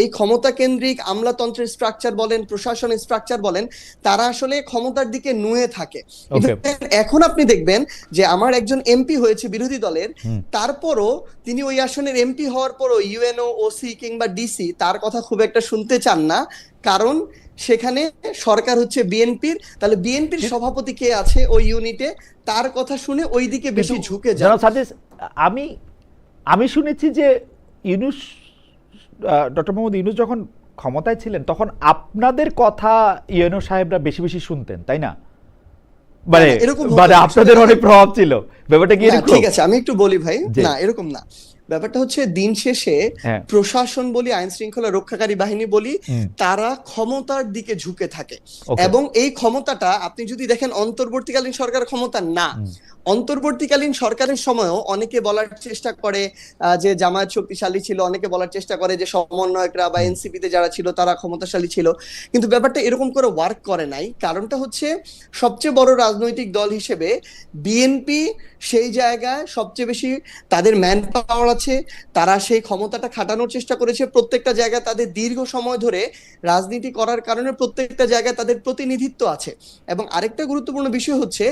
এই ক্ষমতা কেন্দ্রিক আমলাতন্ত্রের স্ট্রাকচার বলেন, প্রশাসনের স্ট্রাকচার বলেন, তারা আসলে ক্ষমতার দিকে নুয়ে থাকে। এখন আপনি দেখবেন যে আমার একজন এমপি হয়েছে বিরোধী দলের, তারপরও তিনি ওই আসনের এমপি হওয়ার পরও ইউএনও, ওসি কিংবা ডিসি তার কথা খুব একটা শুনতে চান না, কারণ সেখানে সরকার হচ্ছে বিএনপির। তাহলে বিএনপির সভাপতি কে আছে ওই ইউনিটে, তার কথা শুনে ওই দিকে বেশি ঝুঁকে যায়। আমি শুনেছি যে ইউনূস, ডক্টর মোহাম্মদ ইউনূস যখন ক্ষমতায় ছিলেন তখন আপনাদের কথা ইউএনও সাহেবরা বেশি বেশি শুনতেন, তাই না? মানে আপনাদের অনেক প্রভাব ছিল, ব্যাপারটা কি এরকম? ঠিক আছে, আমি একটু বলি ভাই, না এরকম না। ব্যাপারটা হচ্ছে দিন শেষে প্রশাসন বলি, আইন শৃঙ্খলা রক্ষাকারী বাহিনী বলি, তারা ক্ষমতার দিকে ঝুঁকে থাকে। এবং এই ক্ষমতাটা আপনি যদি দেখেন অন্তর্বর্তীকালীন সরকার ক্ষমতা না, অন্তর্বর্তীকালীন সরকারের সময়ও অনেকে বলার চেষ্টা করে যে জামায়াত শক্তিশালী ছিল, অনেকে বলার চেষ্টা করে যে সমন্বয়করা বা এনসিপিতে যারা ছিল তারা ক্ষমতাশালী ছিল, কিন্তু ব্যাপারটা এরকম করে ওয়ার্ক করে নাই। কারণটা হচ্ছে সবচেয়ে বড় রাজনৈতিক দল হিসেবে বিএনপি সেই জায়গায় সবচেয়ে বেশি তাদের ম্যান পাওয়ার আছে, তারা সেই ক্ষমতাটা খাটানোর চেষ্টা করেছে। প্রত্যেকটা জায়গায় তাদের দীর্ঘ সময় ধরে রাজনীতি করার কারণে প্রত্যেকটা জায়গায় তাদের প্রতিনিধিত্ব আছে। এবং আরেকটা গুরুত্বপূর্ণ বিষয় হচ্ছে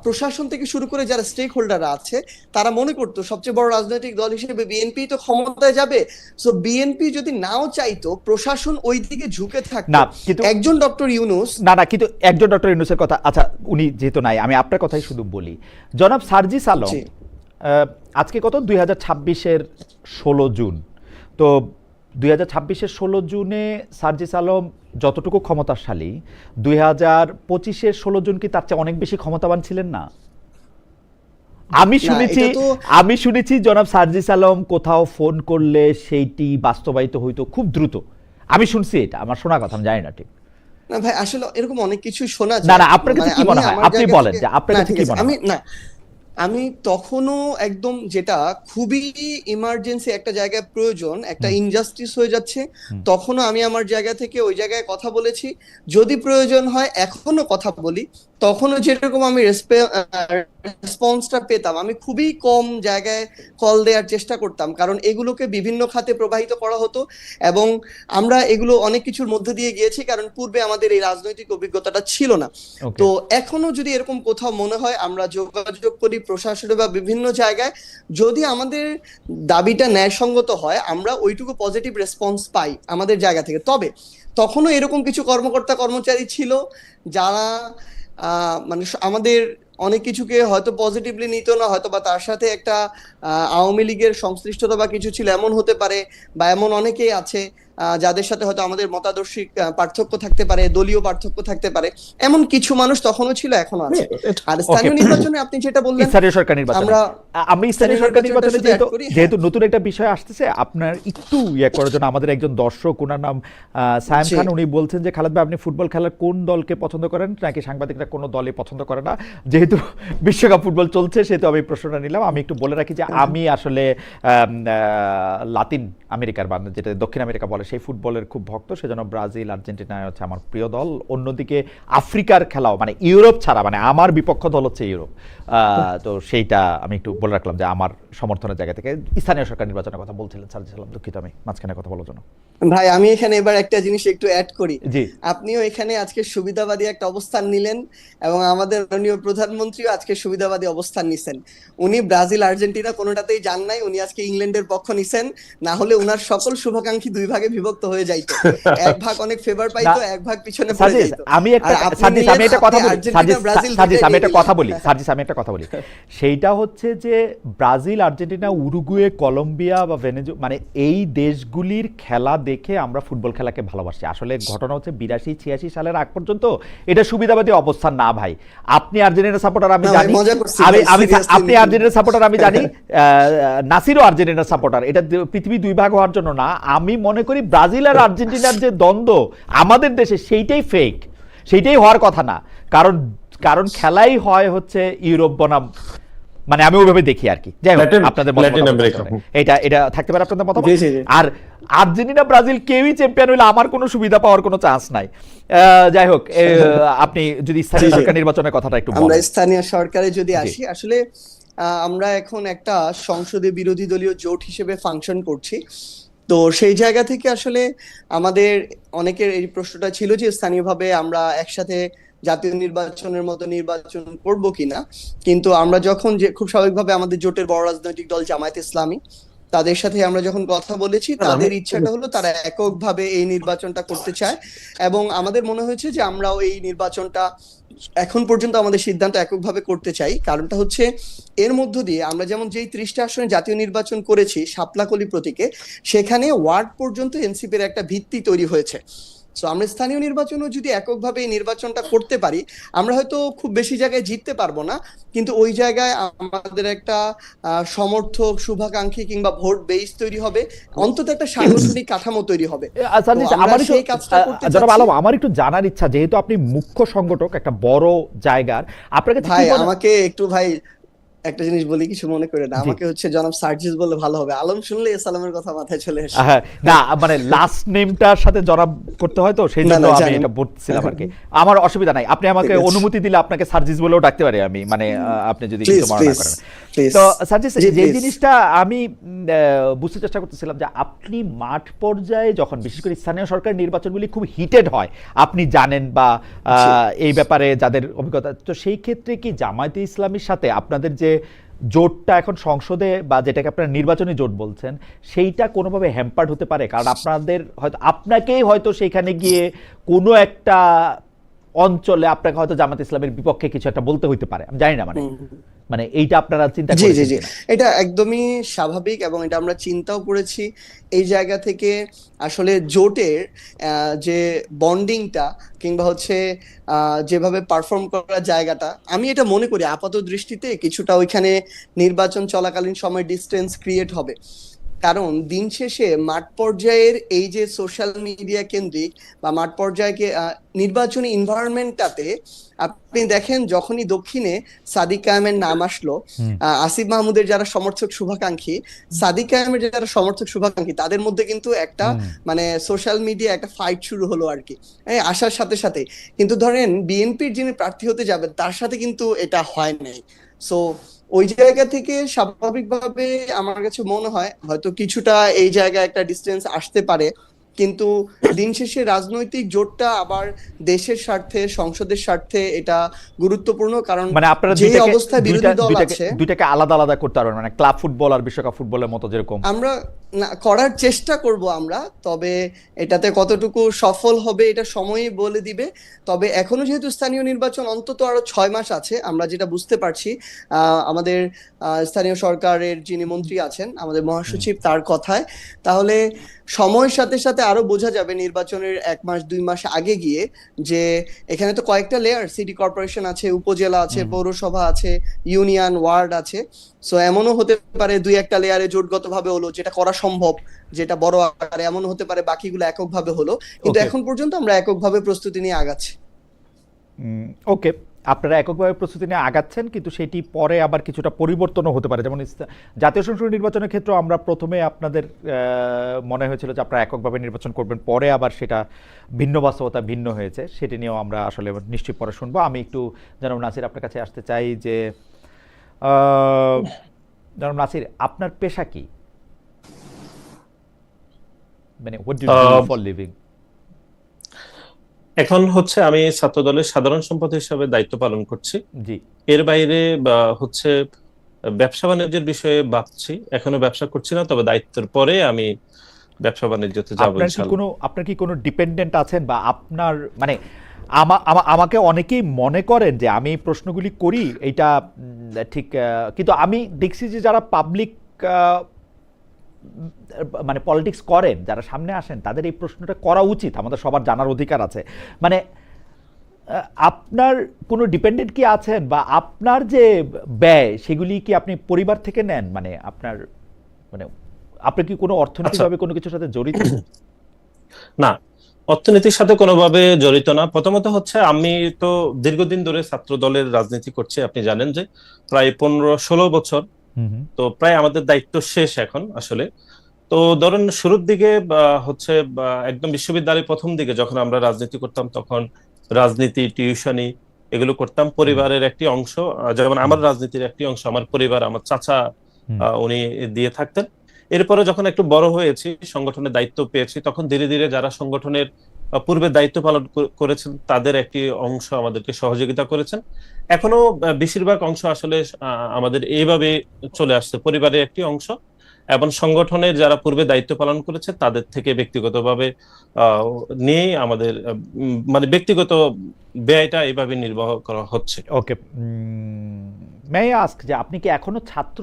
প্রশাসন থেকে শুরু করে যারা স্টেক হোল্ডাররা আছে তারা মনে করতো সবচেয়ে বড় রাজনৈতিক দল হিসেবে বিএনপি তো ক্ষমতায় যাবে, সো বিএনপি যদি নাও চাইতো প্রশাসন ওই দিকে ঝুঁকে থাকতো। একজন ডক্টর ইউনূস কিন্তু একজন ডক্টর ইউনূসের কথা, আচ্ছা উনি যেহেতু নাই, আমি আপনার কথাই শুধু বলি। জনাব সার্জিস আলম আজকে কত 2026-এর 16 জুন, তো 2026-এর 16 জুনে সার্জিস আলম যতটুকু ক্ষমতাশালী, 2025-এর 16 জুন কি তার চেয়ে অনেক বেশি ক্ষমতাবান ছিলেন না? আমি শুনেছি জনাব সার্জিস আলম কোথাও ফোন করলে সেইটি বাস্তবায়িত হইতো খুব দ্রুত। আমি শুনছি, এটা আমার শোনা কথা, আমি জানি না ঠিক। না ভাই, আসলে এরকম অনেক কিছু শোনা যায়। না আপনার কাছে কি মনে হয়? আপনি বলেন যে আপনার কাছে কি মনে হয়? আমি তখনও একদম যেটা খুবই ইমার্জেন্সি একটা জায়গায় প্রয়োজন, একটা ইনজাস্টিস হয়ে যাচ্ছে, তখনও আমি আমার জায়গা থেকে ওই জায়গায় কথা বলেছি। যদি প্রয়োজন হয় এখনো কথা বলি, তখনও যেরকম আমি রেসপন্সটা পেতাম, আমি খুবই কম জায়গায় কল দেওয়ার চেষ্টা করতাম, কারণ এগুলোকে বিভিন্ন খাতে প্রবাহিত করা হতো এবং আমরা এগুলো অনেক কিছুর মধ্যে দিয়ে গিয়েছি, কারণ পূর্বে আমাদের এই রাজনৈতিক অভিজ্ঞতাটা ছিল না। তো এখনো যদি এরকম কোথাও মনে হয় আমরা যোগাযোগ করি প্রশাসনে বা বিভিন্ন জায়গায়, যদি আমাদের দাবিটা ন্যায়সঙ্গত হয় আমরা ওইটুকু পজিটিভ রেসপন্স পাই আমাদের জায়গা থেকে। তবে তখনও এরকম কিছু কর্মকর্তা কর্মচারী ছিল যারা মানে আমাদের অনেক কিছুকে হয়তো পজিটিভলি নিত না, হয়তো বা তার সাথে একটা আওয়ামী লীগের সংশ্লিষ্টতা বা কিছু ছিল এমন হতে পারে, বা এমন অনেকেই আছে যাদের সাথে হয়তো আমাদের মতাদর্শিক পার্থক্য থাকতে পারে, দলীয় পার্থক্য থাকতে পারে, এমন কিছু মানুষ তখনও ছিল, এখনো আছে। আর স্থানীয় নির্বাচনে আপনি যেটা বললেন, স্থানীয় সরকার নির্বাচন, আমি স্থানীয় সরকার নির্বাচনে যেহেতু নতুন একটা বিষয় আসতেছে, আপনার একটু করার জন্য আমাদের একজন দর্শক, ওনার নাম সায়েম খান, উনি বলছেন যে খালেদ ভাই আপনি ফুটবল খেলার কোন দলকে পছন্দ করেন, নাকি সাংবাদিকরা কোনো দলে পছন্দ করে না? যেহেতু বিশ্বকাপ ফুটবল চলছে সেহেতু আমি প্রশ্নটা নিলাম। আমি একটু বলে রাখি যে আমি আসলে লাতিন আমেরিকার, যেটা দক্ষিণ আমেরিকা বলে, সেই ফুটবলের খুব ভক্ত, সেজন্য ব্রাজিল আর্জেন্টিনা হচ্ছে আমার প্রিয় দল। অন্যদিকে আফ্রিকার খেলাও, মানে ইউরোপ ছাড়া, মানে আমার বিপক্ষ দল হচ্ছে ইউরোপ, তো সেইটা আমি একটু বলে রাখলাম যে আমার সমর্থনের জায়গা থেকে। স্থানীয় সরকার নির্বাচনের কথা বলছিলেন সার্জিস আলম, দুঃখিত আমি মাঝখানে কথা বলার জন্য। ভাই আমি এখানে এবার একটা জিনিস একটু অ্যাড করি। আপনিও এখানে আজকে সুবিধাবাদী একটা অবস্থান নিলেন এবং আমাদের মাননীয় প্রধানমন্ত্রীও আজকে সুবিধাবাদী অবস্থান নিছেন। উনি ব্রাজিল আর্জেন্টিনা কোনোটাতেই যান নাই, উনি আজকে ইংল্যান্ডের পক্ষ নিছেন, না হলে উনার সকল শুভাকাঙ্ক্ষী দুই ভাগে বিভক্ত হয়ে যাইতো, এক ভাগ অনেক ফেভার পাইতো, এক ভাগ পিছনে পড়ে যাইতো। আমি একটা কথা বলি, সেইটা হচ্ছে যে ব্রাজিল, আর্জেন্টিনা, উরুগুয়ে, কলম্বিয়া বা ভেনেজুয়েলা, মানে এই দেশগুলির খেলা দেখে আমরা ফুটবল খেলাকে ভালোবাসি। আসলে ঘটনা হচ্ছে 82-86 সালের আগ পর্যন্ত এটা সুবিধাবাদী অবস্থান না ভাই। আপনি আর্জেন্টিনা সাপোর্টার আমি জানি, আপনি আর্জেন্টিনা সাপোর্টার আমি জানি, নাসিরও আর্জেন্টিনা সাপোর্টার। এটা পৃথিবী দুই ভাগ হওয়ার জন্য না। আমি মনে করি ব্রাজিল আর আর্জেন্টিনার যে দ্বন্দ্ব আমাদের দেশে, সেইটাই ফেক, সেইটাই হওয়ার কথা না। কারণ খেলাই হয় হচ্ছে ইউরোপ বনাম, মানে আমি ওইভাবে দেখি আর কি। যাই হোক, আপনাদের এটা থাকতে পারে আপনাদের মতামত। আর আর্জেন্টিনা ব্রাজিল কেউই চ্যাম্পিয়ন হইলে আমার কোনো সুবিধা পাওয়ার কোনো চান্স নাই। যাই হোক, আপনি যদি স্থানীয় সরকার নির্বাচনের কথাটা একটু বলেন। আমরা স্থানীয় সরকারে যদি আসি, আসলে আমরা এখন একটা সংসদে বিরোধী দলীয় জোট হিসেবে ফাংশন করছি। তো সেই জায়গা থেকে আসলে আমাদের অনেকের এই প্রশ্নটা ছিল যে স্থানীয়ভাবে আমরা একসাথে জাতীয় নির্বাচনের মতো নির্বাচন করব কিনা, কিন্তু আমরা যখন যে খুব স্বাভাবিকভাবে আমাদের জোটের বড় রাজনৈতিক দল জামায়াত ইসলামী, তাদের সাথে আমরা যখন কথা বলেছি, তাদের ইচ্ছাটা হলো তারা এককভাবে এই নির্বাচনটা করতে চায়, এবং আমাদের মনে হয়েছে যে আমরাও এই নির্বাচনটা এখন পর্যন্ত আমাদের সিদ্ধান্ত এককভাবে করতে চাই। কারণটা হচ্ছে এর মধ্য দিয়ে আমরা যেমন যেই 30টা আসনে জাতীয় নির্বাচন করেছি শাপলাকলি প্রতীকে, সেখানে ওয়ার্ড পর্যন্ত এনসিপির একটা ভিত্তি তৈরি হয়েছে। সো আমরা স্থানীয় নির্বাচনও যদি এককভাবে এই নির্বাচনটা করতে পারি, আমরা হয়তো খুব বেশি জায়গায় জিততে পারবো না, কিন্তু ওই জায়গায় আমাদের একটা সমর্থক, শুভাকাঙ্ক্ষী কিংবা ভোট বেস তৈরি হবে, অন্তত একটা সাংগঠনিক কাঠামো তৈরি হবে। জনাব আলম, আমার একটু জানার ইচ্ছা, যেহেতু আপনি মুখ্য সংগঠক একটা বড় জায়গার, আপনার কাছে ভাই আমাকে একটু ভাই একটা জিনিস বলি, কিছু মনে করে না, আমাকে হচ্ছে জনাব সার্জিস বললে ভালো হবে, আলম শুনলে সালামের কথা মাথায় চলে আসে। না মানে লাস্ট নেমটার সাথে জনাব করতে হয় তো সেই জন্য আমি এটা বলছিলাম আর কি। আমার অসুবিধা নাই, আপনি আমাকে অনুমতি দিলে আপনাকে সার্জিস বলেও ডাকতে পারি আমি, মানে আপনি যদি কিছু মনে না করেন। তো সার্জিস, যে জিনিসটা আমি বুঝতে চেষ্টা করতেছিলাম যে আপনি মাঠ পর্যায়ে যখন বিশেষ করে স্থানীয় সরকার নির্বাচনগুলি খুব হিটেড হয়, আপনি জানেন বা এই ব্যাপারে যাদের অভিজ্ঞতা, তো সেই ক্ষেত্রে কি জামায়াতে ইসলামীর সাথে আপনাদের যে জোটটা এখন সংসদে বা যেটাকে আপনারা নির্বাচনী জোট বলছেন, সেইটা কোনোভাবে হ্যাম্পার্ড হতে পারে? কারণ আপনাদের হয়তো আপনাকেই হয়তো সেইখানে গিয়ে কোনো একটা অঞ্চলে আপনাকে হয়তো জামায়াত ইসলামের বিপক্ষে কিছু একটা বলতে হইতে পারে, আমি জানি না, মানে এইটা আপনারা চিন্তা করেছেন? জি, এটা একদমই স্বাভাবিক এবং এটা আমরা চিন্তাও করেছি। এই জায়গা থেকে আসলে জোটের যে বন্ডিংটা কিংবা হচ্ছে যেভাবে পারফর্ম করার জায়গাটা, আমি এটা মনে করি আপাত দৃষ্টিতে কিছুটা ওইখানে নির্বাচন চলাকালীন সময় ডিস্টেন্স ক্রিয়েট হবে। কারণ দিন শেষে মাঠ পর্যায়ের এই যে সোশ্যাল মিডিয়া কেন্দ্রিক বা মাঠ পর্যায়ে নির্বাচনী এনভায়রনমেন্টটাতে আপনি দেখেন, যখনই দক্ষিণে সাদিক কায়েমের নাম আসলো, আসিফ মাহমুদের যারা সমর্থক শুভাকাঙ্ক্ষী, সাদিক কায়েমের যারা সমর্থক শুভাকাঙ্ক্ষী, তাদের মধ্যে কিন্তু একটা মানে সোশ্যাল মিডিয়া একটা ফাইট শুরু হলো আর কি, আসার সাথে সাথে। কিন্তু ধরেন বিএনপির যিনি প্রার্থী হতে যাবেন তার সাথে কিন্তু এটা হয় নাই। সো ওই জায়গা থেকে স্বাভাবিকভাবে আমার কাছে মনে হয় হয়তো কিছুটা এই জায়গায় একটা ডিস্টেন্স আসতে পারে, কিন্তু দিন শেষে রাজনৈতিক জোটটা আবার দেশের স্বার্থে, সংসদের স্বার্থে এটা গুরুত্বপূর্ণ। কারণ মানে আপনারা যে অবস্থায় বিরোধী দল আছে, দুইটাকে আলাদা আলাদা করতে পারবেন, মানে ক্লাব ফুটবল আর বিশ্বকাপ ফুটবলের মতো যেরকম আমরা করার চেষ্টা করব আমরা, তবে এটাতে কতটুকু সফল হবে এটা সময়ই বলে দিবে। তবে এখনো যেহেতু স্থানীয় নির্বাচন অন্তত আরো 6 মাস আছে, আমরা যেটা বুঝতে পারছি আমাদের স্থানীয় সরকারের যিনি মন্ত্রী আছেন, আমাদের মহাসচিব, তার কথায়, তাহলে সময়ের সাথে সাথে আরো বোঝা যাবে নির্বাচনের 1 মাস 2 মাস আগে গিয়ে যে এখানে তো কয়েকটা লেয়ার, সিটি কর্পোরেশন আছে, উপজেলা আছে, পৌরসভা আছে, ইউনিয়ন, ওয়ার্ড আছে। সো এমনও হতে পারে 2-1টা লেয়ারে জোটগতভাবে হলো, যেটা করা সম্ভব, যেটা বড় আকারে, এমন হতে পারে বাকিগুলো এককভাবে হলো, কিন্তু এখন পর্যন্ত আমরা এককভাবে প্রস্তুতি নিয়ে আগাচ্ছি। ওকে, আপনারা এককভাবে প্রস্তুতি নিয়ে আগাচ্ছেন, কিন্তু সেটি পরে আবার কিছুটা পরিবর্তনও হতে পারে। যেমন জাতীয় সংসদ নির্বাচনের ক্ষেত্রে আমরা প্রথমে আপনাদের মনে হয়েছিল যে আপনারা এককভাবে নির্বাচন করবেন, পরে আবার সেটা ভিন্ন বাস্তবতা ভিন্ন হয়েছে, সেটি নিয়েও আমরা আসলে নিশ্চয়ই পরে শুনবো। আমি একটু জনাব নাসির আপনার কাছে আসতে চাই যে জনাব নাসির, আপনার পেশা কি, মানে what do you do for living? এখন হচ্ছে আমি ছাত্র দলের সাধারণ সম্পাদক হিসেবে দায়িত্ব পালন করছি। জি। এর বাইরে হচ্ছে ব্যবসা বাণিজ্যের বিষয়ে ভাবছি, এখনো ব্যবসা করছি না, তবে দায়িত্বের পরে আমি ব্যবসা বাণিজ্যতে যাব ইনশাআল্লাহ। আপনার কি কোনো ডিপেন্ডেন্ট আছেন, বা আপনার মানে আমাকে অনেকেই মনে করেন যে আমি প্রশ্নগুলি করি এটা ঠিক, কিন্তু আমি দেখছি যে যারা পাবলিক মানে পলিটিক্স করেন, যারা সামনে আসেন, তাদের এই প্রশ্নটা করা উচিত, আমাদের সবার জানার অধিকার আছে। মানে আপনার কোনো ডিপেন্ডেন্ট কি আছেন, বা আপনার যে ব্যয় সেগুলি কি আপনি পরিবার থেকে নেন, মানে আপনার মানে আপনি কি কোনো অর্থনৈতিকভাবে কোনো কিছুর সাথে জড়িত? না, অর্থনীতির সাথে কোনোভাবে জড়িত না। প্রথমত হচ্ছে আমি তো দীর্ঘদিন ধরে ছাত্র দলের রাজনীতি করছি, আপনি জানেন যে প্রায় 15-16 বছর। তো প্রায় আমাদের দায়িত্ব শেষ এখন আসলে। তো ধরেন শুরুর দিকে হচ্ছে একদম বিশ্ববিদ্যালয়ের প্রথম দিকে যখন আমরা রাজনীতি করতাম, তখন রাজনীতি, টিউশনি এগুলো করতাম। পরিবারের একটি অংশ, যেমন আমার রাজনীতির একটি অংশ আমার পরিবার, আমার চাচা উনি দিয়ে থাকতেন। এরপরে যখন একটু বড় হয়েছি, সংগঠনের দায়িত্ব পেয়েছি, তখন ধীরে ধীরে যারা সংগঠনের পূর্বে দায়িত্ব পালন করেছেন তাদের একটি অংশ আমাদেরকে সহযোগিতা করেছেন। এখনো বেশিরভাগ অংশ আসলে আমাদের এইভাবে চলে আসছে, পরিবারের একটি অংশ, এবং সংগঠনের যারা পূর্বে দায়িত্ব পালন করেছে তাদের থেকে ব্যক্তিগতভাবে নিয়ে আমাদের মানে ব্যক্তিগত ব্যয়টা এইভাবে নির্বাহ করা হচ্ছে। ওকে, মে আই আস্ক যে আপনি কি এখনো ছাত্র,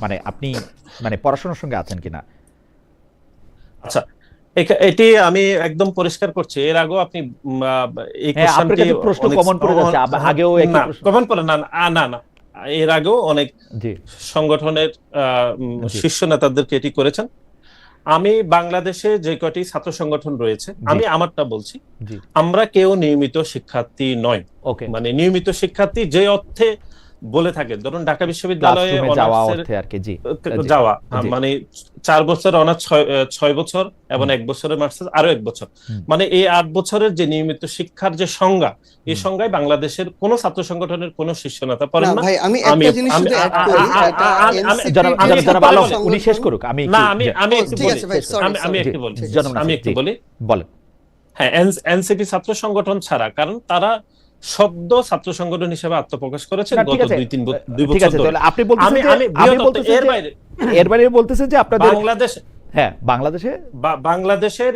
মানে আপনি মানে পড়াশোনার সঙ্গে আছেন কিনা? আচ্ছা, এটি আমি একদম পরিষ্কার করছি। এর আগেও আপনি এই হ্যাঁ, আপনার কোশ্চেনটি কাছে প্রশ্ন কমন পড়ে যাচ্ছে, আগেও একই না প্রশ্ন। কমন পড়ে না, না না, এর আগেও অনেক জি সংগঠনের জি শীর্ষ নেতাদেরকে এটি করেছেন। আমি বাংলাদেশে যে কটি ছাত্র সংগঠন রয়েছে, আমি আমারটা বলছি, জি আমরা কেউ নিয়মিত শিক্ষার্থী নয়। ওকে, মানে নিয়মিত শিক্ষার্থী যে অর্থে বলে থাকে, ধরুন ঢাকা বিশ্ববিদ্যালয়ে ক্লাসরুমে যাওয়া অনার্সের অর্থে আর কি। জি জি যাওয়া, জি মানে 4 বছর অনার্স, 6 বছর এবং 1 বছরের মাস্টার্স, আরো 1 বছর, হুম, মানে এই 8 বছরের যে নিয়মিত শিক্ষার যে সংজ্ঞা, এই হুম। সংজ্ঞায় বাংলাদেশের কোন ছাত্র সংগঠনের কোন শীর্ষ নেতা না পড়েন না। ভাই, আমি আমি একটা জিনিস শুধু অ্যাড করি, এটা এনসিপি জনাব আমি জনাব একটু জনাব বলে আলম, বলি। উনি শেষ করুক, আমি না, একটু আমি ও, একটু ঠিক বলি, আছে ভাই, সরি আমি সরি, একটু বলি, ঠিক জনাব আছে। আমি নাসির, একটু জি বলি। বলেন। হ্যাঁ, এনসিপি ছাত্র সংগঠন ছাড়া, কারণ তারা সদ্য ছাত্র সংগঠন হিসেবে আত্মপ্রকাশ করেছেন না গত ঠিক আছে, 2 ঠিক বছর আছে, ধরে। তাহলে আপনি বলতেছেন আমি যে আমি আমি বৃহত্তর বলতেছেন এর যে বাইরে এর বাইরে বলতেছেন যে আপনাদের বাংলাদেশ, হ্যাঁ বাংলাদেশে বাংলাদেশের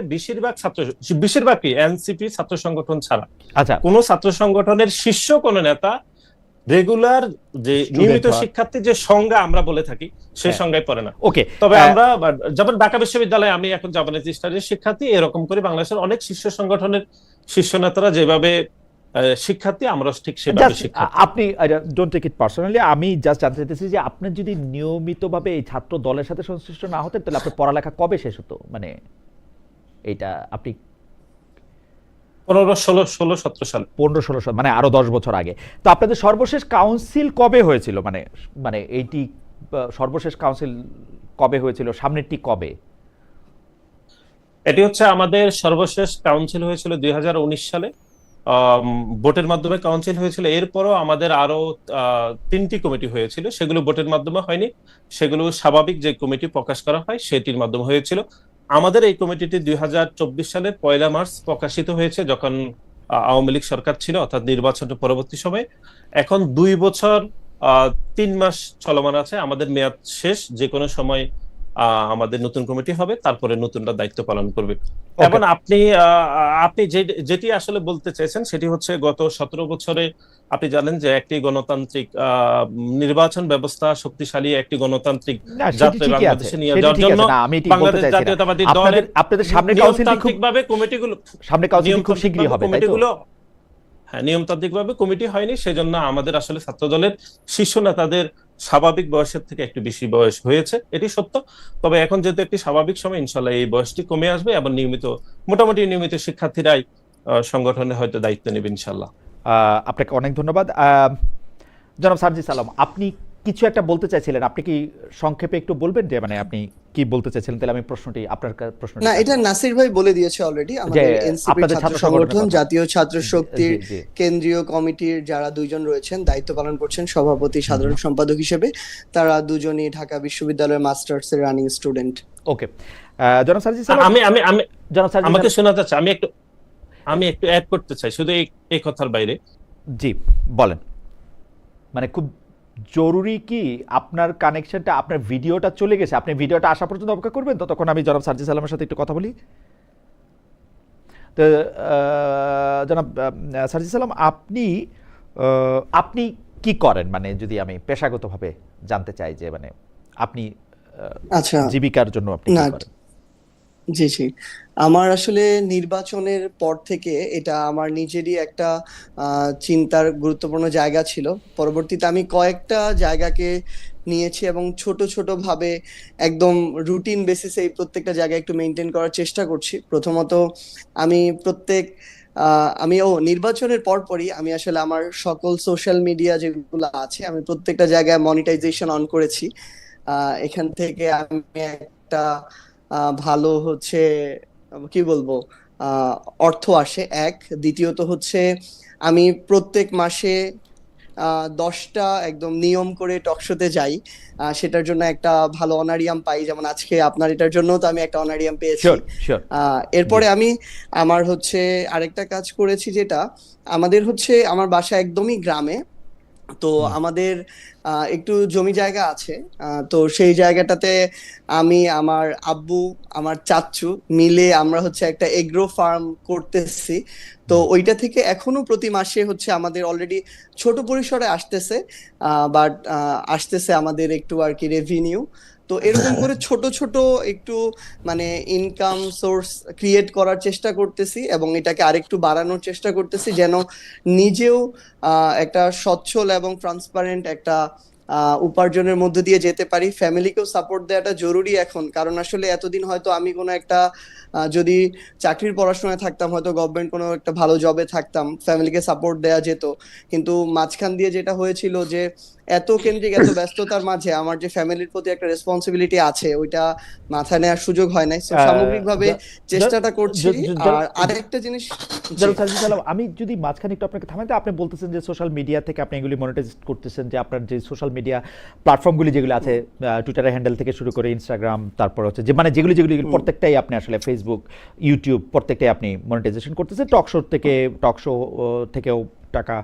বেশিরভাগ কি এনসিপি ছাত্র সংগঠন ছাড়া আচ্ছা কোন ছাত্র সংগঠনের শীর্ষ কোন নেতা রেগুলার যে Student নিয়মিত হওয়া। শিক্ষার্থী যে সংজ্ঞা আমরা বলে থাকি সেই হ্যাঁ। সংজ্ঞায় পড়ে না। ওকে, তবে আমরা যেমন ঢাকা বিশ্ববিদ্যালয়ে আমি এখন জাপানিজ স্টাডির শিক্ষার্থী, এরকম করে বাংলাদেশের অনেক শীর্ষ সংগঠনের শীর্ষ নেতারা যেভাবে শিক্ষার্থী, আমরা ঠিক সেভাবে শিক্ষার্থী। আপনি ডোন্ট টেক ইট পার্সোনালি, আমি জাস্ট জানতে চাইতেছি যে আপনি যদি নিয়মিতভাবে এই ছাত্র দলের সাথে সংশ্লিষ্ট না হতেন তাহলে আপনার পড়ালেখা কবে শেষ হতো, মানে এইটা আপনি 15, 16, 17 সালে। 15-16 সাল, মানে আরো 10 বছর আগে। তো আপনাদের সর্বশেষ কাউন্সিল কবে হয়েছিল, মানে মানে এইটি সর্বশেষ কাউন্সিল কবে হয়েছিল, সামনেরটি কবে? এটি হচ্ছে আমাদের সর্বশেষ কাউন্সিল হয়েছিল 2019 সালে, ভোটের মাধ্যমে কাউন্সিল হয়েছিল। এরপরও আমাদের আরো 3টি কমিটি হয়েছিল, সেগুলো ভোটের মাধ্যমে হয়নি, সেগুলো স্বাভাবিক যে কমিটি প্রকাশ করা হয় সেটির মাধ্যমে হয়েছিল। আমাদের এই কমিটিটি 2024 সালের 1 মার্চ প্রকাশিত হয়েছে, যখন আওয়ামী লীগ সরকার ছিল, অর্থাৎ নির্বাচনের পরবর্তী সময়ে। এখন 2 বছর 3 মাস চলমান আছে, আমাদের মেয়াদ শেষ, যে কোনো সময় আমাদের নতুন কমিটি হবে, তারপরে নতুনরা দায়িত্ব পালন করবে। এবং আপনি যেটি আসলে বলতে চাইছেন সেটি হচ্ছে গত 17 বছরে আপনি জানেন যে একটি গণতান্ত্রিক নির্বাচন ব্যবস্থা, শক্তিশালী একটি গণতান্ত্রিক না সেটি যাত্রা ঠিকই আছে, বাংলাদেশে নিয়ে সেটি যাওয়ার ঠিক জন্য আছে, না আমি এটি বলতে বাংলাদেশ চাইছি না। জাতীয়তাবাদী দলের আপনাদের সামনে কাউন্সিলটি খুব নিয়মতান্ত্রিকভাবে কমিটিগুলো, সামনে কাউন্সিলটি খুব শীঘ্রই হবে, তাই তো? কমিটিগুলো, হ্যাঁ, নিয়মতান্ত্রিকভাবে কমিটি হয়নি, সেজন্য আমাদের আসলে ছাত্র দলের শীর্ষ নেতাদের স্বাভাবিক বয়সের থেকে একটু বেশি বয়স হয়েছে, এটি সত্য। তবে এখন যেহেতু একটি স্বাভাবিক সময়, ইনশাল্লাহ এই বয়সটি কমে আসবে এবং মোটামুটি নিয়মিত শিক্ষার্থীরাই সংগঠনে হয়তো দায়িত্ব নেবে ইনশাল্লাহ। আপনাকে অনেক ধন্যবাদ। জনাব সার্জিস আলম, আপনি কিছু একটা বলতে চাইছিলেন, আপনি কি সংক্ষেপে একটু বলবেন যে মানে আপনি কি বলতে চাইছিলেন? তাহলে আমি প্রশ্নটি আপনার প্রশ্নটি না, এটা নাসির ভাই বলে দিয়েছে অলরেডি। আমাদের এনসিপি আপনাদের ছাত্র ছাত্র সংগঠন, সংগঠনের কথা। জাতীয় ছাত্র শক্তির জি, জি। কেন্দ্রীয় কমিটির যারা 2 জন রয়েছেন, দায়িত্ব পালন করছেন সভাপতি, সাধারণ সম্পাদক হিসেবে, তারা দুজনই ঢাকা বিশ্ববিদ্যালয়ের মাস্টার্সের রানিং স্টুডেন্ট। ওকে, জনাব সার্জিস আলম, আমি আমি আমি জনাব সার্জিস আমাকে আলম, শোনা যাচ্ছে? আমি একটু অ্যাড করতে চাই শুধু এই কথার বাইরে। জি বলেন। মানে খুব জরুরি কি আপনার কানেকশনটা, আপনার ভিডিওটা চলে গেছে, আপনি ভিডিওটা আসা পর্যন্ত অপেক্ষা করবেন, ততক্ষণ আমি জনাব সার্জিস আলমের সাথে একটু কথা বলি। তো জনাব সার্জিস আলম, আপনি কি করেন, মানে যদি আমি পেশাগতভাবে জানতে চাই যে মানে আপনি আচ্ছা, জীবিকার জন্য আপনি না, কি করেন? জি জি, আমার আসলে নির্বাচনের পর থেকে এটা আমার নিজেরই একটা চিন্তার গুরুত্বপূর্ণ জায়গা ছিল। পরবর্তীতে আমি কয়েকটা জায়গাকে নিয়েছি এবং ছোট ছোট ভাবে একদম রুটিন বেসিসে এই প্রত্যেকটা জায়গা একটু মেনটেন করার চেষ্টা করছি। প্রথমত আমি নির্বাচনের পরপরই আমি আসলে আমার সকল সোশ্যাল মিডিয়া যেগুলো আছে, আমি প্রত্যেকটা জায়গায় মনিটাইজেশন অন করেছি। এখান থেকে আমি একটা ভালো হচ্ছে কি বলবো অর্থ আসে, এক। দ্বিতীয়ত হচ্ছে আমি প্রত্যেক মাসে 10টা একদম নিয়ম করে টকশোতে যাই, সেটার জন্য একটা ভালো অনারিয়াম পাই, যেমন আজকে আপনার এটার জন্য তো আমি একটা অনারিয়াম পেয়েছি। Sure sure. এরপরে আমি আমার হচ্ছে আরেকটা কাজ করেছি, যেটা আমাদের হচ্ছে আমার বাসা একদমই গ্রামে, তো আমাদের একটু জমি জায়গা আছে। তো সেই জায়গাটাতে আমি, আমার আব্বু, আমার চাচ্চু মিলে আমরা হচ্ছে একটা এগ্রো ফার্ম করতেছি। তো ওইটা থেকে এখনো প্রতি মাসে হচ্ছে আমাদের অলরেডি ছোট পরিসরে আসতেছে, বাট আসতেছে আমাদের একটু আর কি রেভিনিউ। তো এরকম করে ছোট ছোট একটু মানে ইনকাম সোর্স ক্রিয়েট করার চেষ্টা করতেছি, এবং এটাকে আরেকটু বাড়ানোর চেষ্টা করতেছি, যেন নিজেও একটা সচ্ছল এবং ট্রান্সপারেন্ট একটা উপার্জনের মধ্য দিয়ে যেতে পারি। ফ্যামিলিকেও সাপোর্ট দেওয়াটা জরুরি এখন, কারণ আসলে এতদিন হয়তো আমি কোনো একটা যদি চাকরির পড়াশোনায় থাকতাম, হয়তো গভর্নমেন্ট কোনো একটা ভালো জবে থাকতাম, ফ্যামিলিকে সাপোর্ট দেওয়া যেত। কিন্তু মাঝখান দিয়ে যেটা হয়েছিল যে এত কেন্দ্রিক, এত ব্যস্ততার মাঝে আমার যে ফ্যামিলির প্রতি একটা রেসপন্সিবিলিটি আছে, ওইটা মাথায় নেওয়ার সুযোগ হয় নাই। তো সামগ্রিকভাবে চেষ্টাটা করছি। আর আরেকটা জিনিস, আমি যদি মাঝখানে একটু আপনাকে থামাতে, আপনি বলতেছেন যে সোশ্যাল মিডিয়া থেকে আপনি এগুলি মনিটাইজ করতেছেন, যে আপনার যে সোশ্যাল মিডিয়া প্ল্যাটফর্মগুলি যেগুলো আছে, টুইটারের হ্যান্ডেল থেকে শুরু করে ইনস্টাগ্রাম, তারপর হচ্ছে যে মানে যেগুলি প্রত্যেকটাই আপনি আসলে ফেসবুক, ইউটিউব প্রত্যেকটাই আপনি মনিটাইজেশন করতেছেন। টক শো থেকেও টাকা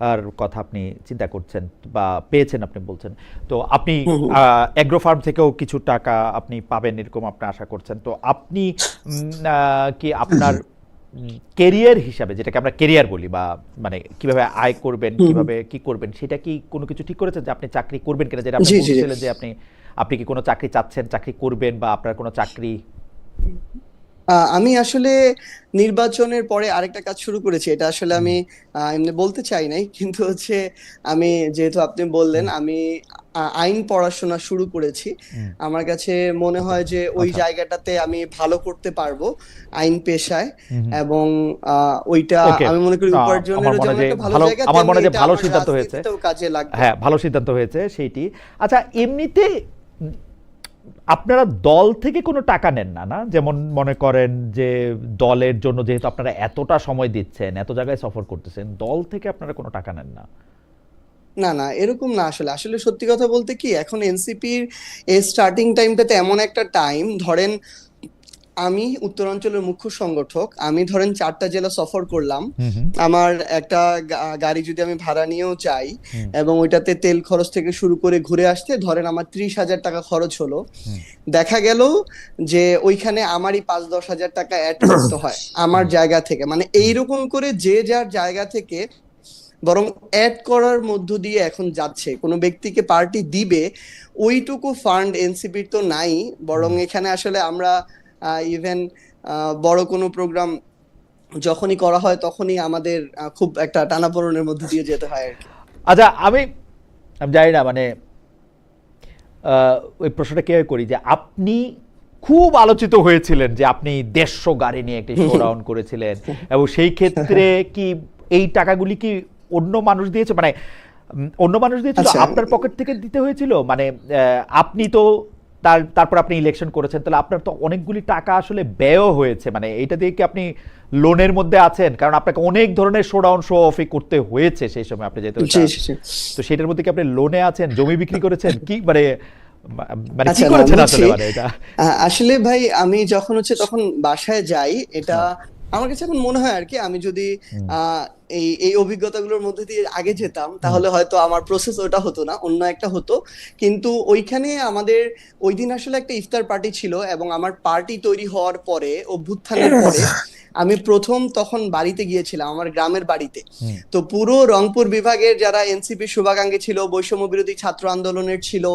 আর কথা আপনি চিন্তা করছেন বা পেয়েছেন আপনি বলছেন। তো আপনি এগ্রো ফার্ম থেকেও কিছু টাকা আপনি পাবেন এরকম আপনি আশা করছেন। তো আপনি কি আপনার কেরিয়ার হিসাবে, যেটাকে আমরা কেরিয়ার বলি, বা মানে কিভাবে আয় করবেন, কিভাবে কি করবেন, সেটা কি কোনো কিছু ঠিক করেছেন যে আপনি চাকরি করবেন কিনা? যেটা আপনি বলছিলেন যে আপনি কি কোনো চাকরি চাচ্ছেন, চাকরি করবেন, বা আপনার কোনো চাকরি? আমি আসলে নির্বাচনের পরে আরেকটা কাজ শুরু করেছি। এটা আসলে আমি এমনি বলতে চাই নাই, কিন্তু হচ্ছে আমি, যেহেতু আপনি বললেন, আমি আইন পড়াশোনা শুরু করেছি। আমার কাছে মনে হয় যে ওই জায়গাটাতে আমি ভালো করতে পারবো আইন পেশায়, এবং ওইটা আমি মনে করি উপার্জনের জন্য একটা ভালো জায়গা। আমার মনে হয় যে ভালো সিদ্ধান্ত হয়েছে, কাজে লাগবে। হ্যাঁ, ভালো সিদ্ধান্ত হয়েছে সেইটি। আচ্ছা, এমনিতে আপনারা দল থেকে কোনো টাকা নেন না, না? যেমন মনে করেন যে দলের জন্য যেহেতু আপনারা এতটা সময় দিচ্ছেন, এত জায়গায় সফর করতেছেন, দল থেকে আপনারা কোনো টাকা নেন না? না না, এরকম না। আসলে সত্যি কথা বলতে কি, এখন এনসিপির এই স্টার্টিং টাইমটাতে এমন একটা টাইম, ধরেন আমি উত্তরাঞ্চলের মুখ্য সংগঠক, আমি ধরেন 4টা জেলা সফর করলাম, আমার একটা গাড়ি যদি আমি ভাড়া নিয়েও যাই, এবং ওইটাতে তেল খরচ থেকে শুরু করে ঘুরে আসতে ধরেন আমার 30,000 টাকা খরচ হলো, দেখা গেল যে ওইখানে আমারই 5-10 হাজার টাকা অ্যাড করতে হয় আমার জায়গা থেকে। মানে এইরকম করে যে যার জায়গা থেকে বরং অ্যাড করার মধ্য দিয়ে এখন যাচ্ছে। কোনো ব্যক্তিকে পার্টি দিবে ওইটুকু ফান্ড এনসিপির তো নাই, বরং এখানে আসলে আমরা ইভেন বড় কোনো প্রোগ্রাম যখনই করা হয় তখনই আমাদের খুব একটা টানাপোড়েনের মধ্যে দিয়ে যেতে হয় আর কি। আচ্ছা, আমি জানি না মানে ওই প্রশ্নটা কিভাবে করি, যে আপনি খুব আলোচিত হয়েছিলেন যে আপনি 150 গাড়ি নিয়ে একটি শোডাউন করেছিলেন, এবং সেই ক্ষেত্রে কি এই টাকাগুলি কি অন্য মানুষ দিয়েছে, মানে অন্য মানুষ দিয়েছিল, আপনার পকেট থেকে দিতে হয়েছিল? মানে আপনি তো তারপর আপনি ইলেকশন করেছেন, তাহলে আপনার তো অনেকগুলি টাকা আসলে ব্যয় হয়েছে। মানে এটা দিয়ে কি আপনি লোনের মধ্যে আছেন? কারণ আপনাকে অনেক ধরনের শোডাউন শো অফই করতে হয়েছে সেই সময় আপনি যেহেতু, তো সেটার মধ্যে কি আপনি লোনে আছেন, জমি বিক্রি করেছেন, কি মানে কি করেছেন আসলে? মানে এটা আসলে ভাই, আমি যখন হচ্ছে তখন বাসায় যাই, এটা আমার কাছে এখন মনে হয় আর কি, আমি যদি এই অভিজ্ঞতাগুলোর মধ্যে দিয়ে আগে যেতাম তাহলে হয়তো আমার প্রসেস ওটা হতো না, অন্য একটা হতো। কিন্তু ওইখানে আমাদের ওই দিন আসলে একটা ইফতার পার্টি ছিল, এবং আমার পার্টি তৈরি হওয়ার পরে, অভ্যুত্থানের পরে আমি প্রথম তখন বাড়িতে গিয়েছিলাম, আমার গ্রামের বাড়িতে। তো পুরো রংপুর বিভাগের যারা এনসিপি শুভাকাঙ্ক্ষী ছিল, বৈষম্য বিরোধী ছাত্র আন্দোলনের ছিল,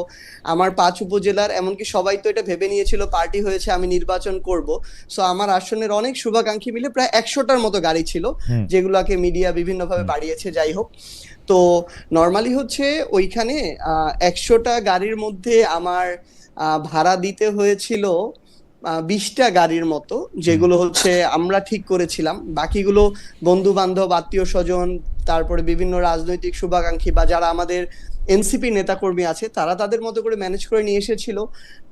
আমার 5 উপজেলার, এমনকি সবাই তো এটা ভেবে নিয়েছিল পার্টি হয়েছে আমি নির্বাচন করব। সো আমার আসনের অনেক শুভাকাঙ্ক্ষী মিলে প্রায় 100টার মতো গাড়ি ছিল, যেগুলোকে মিডিয়া বিভিন্নভাবে বাড়িয়েছে। যাই হোক, তো নর্মালি হচ্ছে ওইখানে 100টা গাড়ির মধ্যে আমার ভাড়া দিতে হয়েছিল 20টা গাড়ির মতো, যেগুলো হচ্ছে আমরা ঠিক করেছিলাম। বাকিগুলো বন্ধু বান্ধব, আত্মীয় স্বজন, তারপরে বিভিন্ন রাজনৈতিক শুভাকাঙ্ক্ষী বা যারা আমাদের এনসিপি নেতাকর্মী আছে, তারা তাদের মতো করে ম্যানেজ করে নিয়ে এসেছিল।